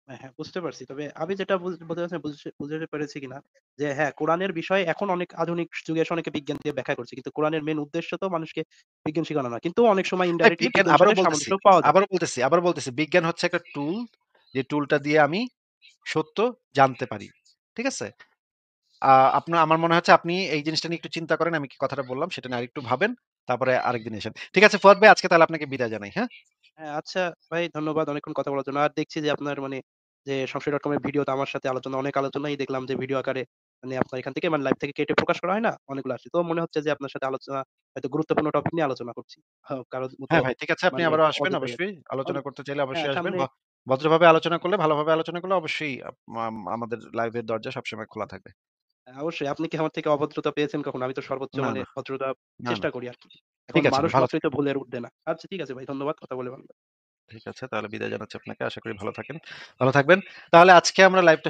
হ্যাঁ, হ্যাঁ, বুঝতে পারছি। তবে আমি যেটা বলতে চাচ্ছি বুঝাতে পেরেছি কিনা যে হ্যাঁ, কোরআনের বিষয় এখন অনেক আধুনিক যুগে এসে অনেকে বিজ্ঞান দিয়ে ব্যাখ্যা করছে। কিন্তু কোরআনের মেইন উদ্দেশ্য তো মানুষকে বিজ্ঞান শিখানো না। কিন্তু অনেক সময় ভাই ইনডাইরেক্টলি বিজ্ঞান বিজ্ঞানের আবারও সাথে বলতেছি, সামঞ্জস্য পাওয়া যায়। আবারও বলতেছি, বিজ্ঞান হচ্ছে একটা টুল, যে টুলটা দিয়ে আমি সত্য জানতে পারি। ঠিক আছে? আ আমার মনে হচ্ছে আপনি এই জিনিসটা নিয়ে একটু চিন্তা করেন। আমি কি কথাটা বললাম সেটা নিয়ে আরেকটু ভাবেন। তারপরে আরেকদিন এসেন। ঠিক আছে ফুয়াদ ভাই, আজকে তাহলে আপনাকে বিদায় জানাই। হ্যাঁ? হ্যাঁ, আচ্ছা ভাই, ধন্যবাদ অনেকক্ষণ কথা বলার জন্য। আর দেখছি যে আপনার মানে যে সংশয়.com এর ভিডিওতে আমার সাথে অনেক আলোচনাই দেখলাম যে ভিডিও আকারে মানে আপনার এখান থেকে মানে লাইভ থেকে কেটে প্রকাশ করা হয় না? অনেকগুলো আসছে। তো মনে হচ্ছে যে আপনার সাথে আলোচনা হয়তো গুরুত্বপূর্ণ টপিক নিয়ে আলোচনা করছি। কারো মতো হ্যাঁ ভাই, ঠিক আছে। আপনি মানে আবারও আসবেন অযথাই আরকি। অবশ্যই। আলোচনা করতে চাইলে হ্যাঁ, অবশ্যই আসবেন। সামনে ভদ্রভাবে আলোচনা করলে, ভালোভাবে আলোচনা করলে অবশ্যই আমাদের লাইভের দরজা সবসময় খোলা থাকবে। অবশ্যই আপনি কি আমার থেকে অভদ্রতা পেয়েছেন কখনো? আমি তো সর্বোচ্চ না, মানে না, ভদ্রতা না, না। চেষ্টা করি আরকি। এখন ঠিক আছে ভাই, মানুষ ভালো মাত্রই তো থাকেন। ভুলের ঊর্ধ্বে না। আচ্ছা ঠিক আছে ভাই, ধন্যবাদ। কথা বলে ভালো লাগলো। ঠিক আছে, তাহলে বিদায় জানাচ্ছি আপনাকে। আশা করি ভালো থাকেন। ভালো থাকবেন। তাহলে আজকে আমরা লাইভটা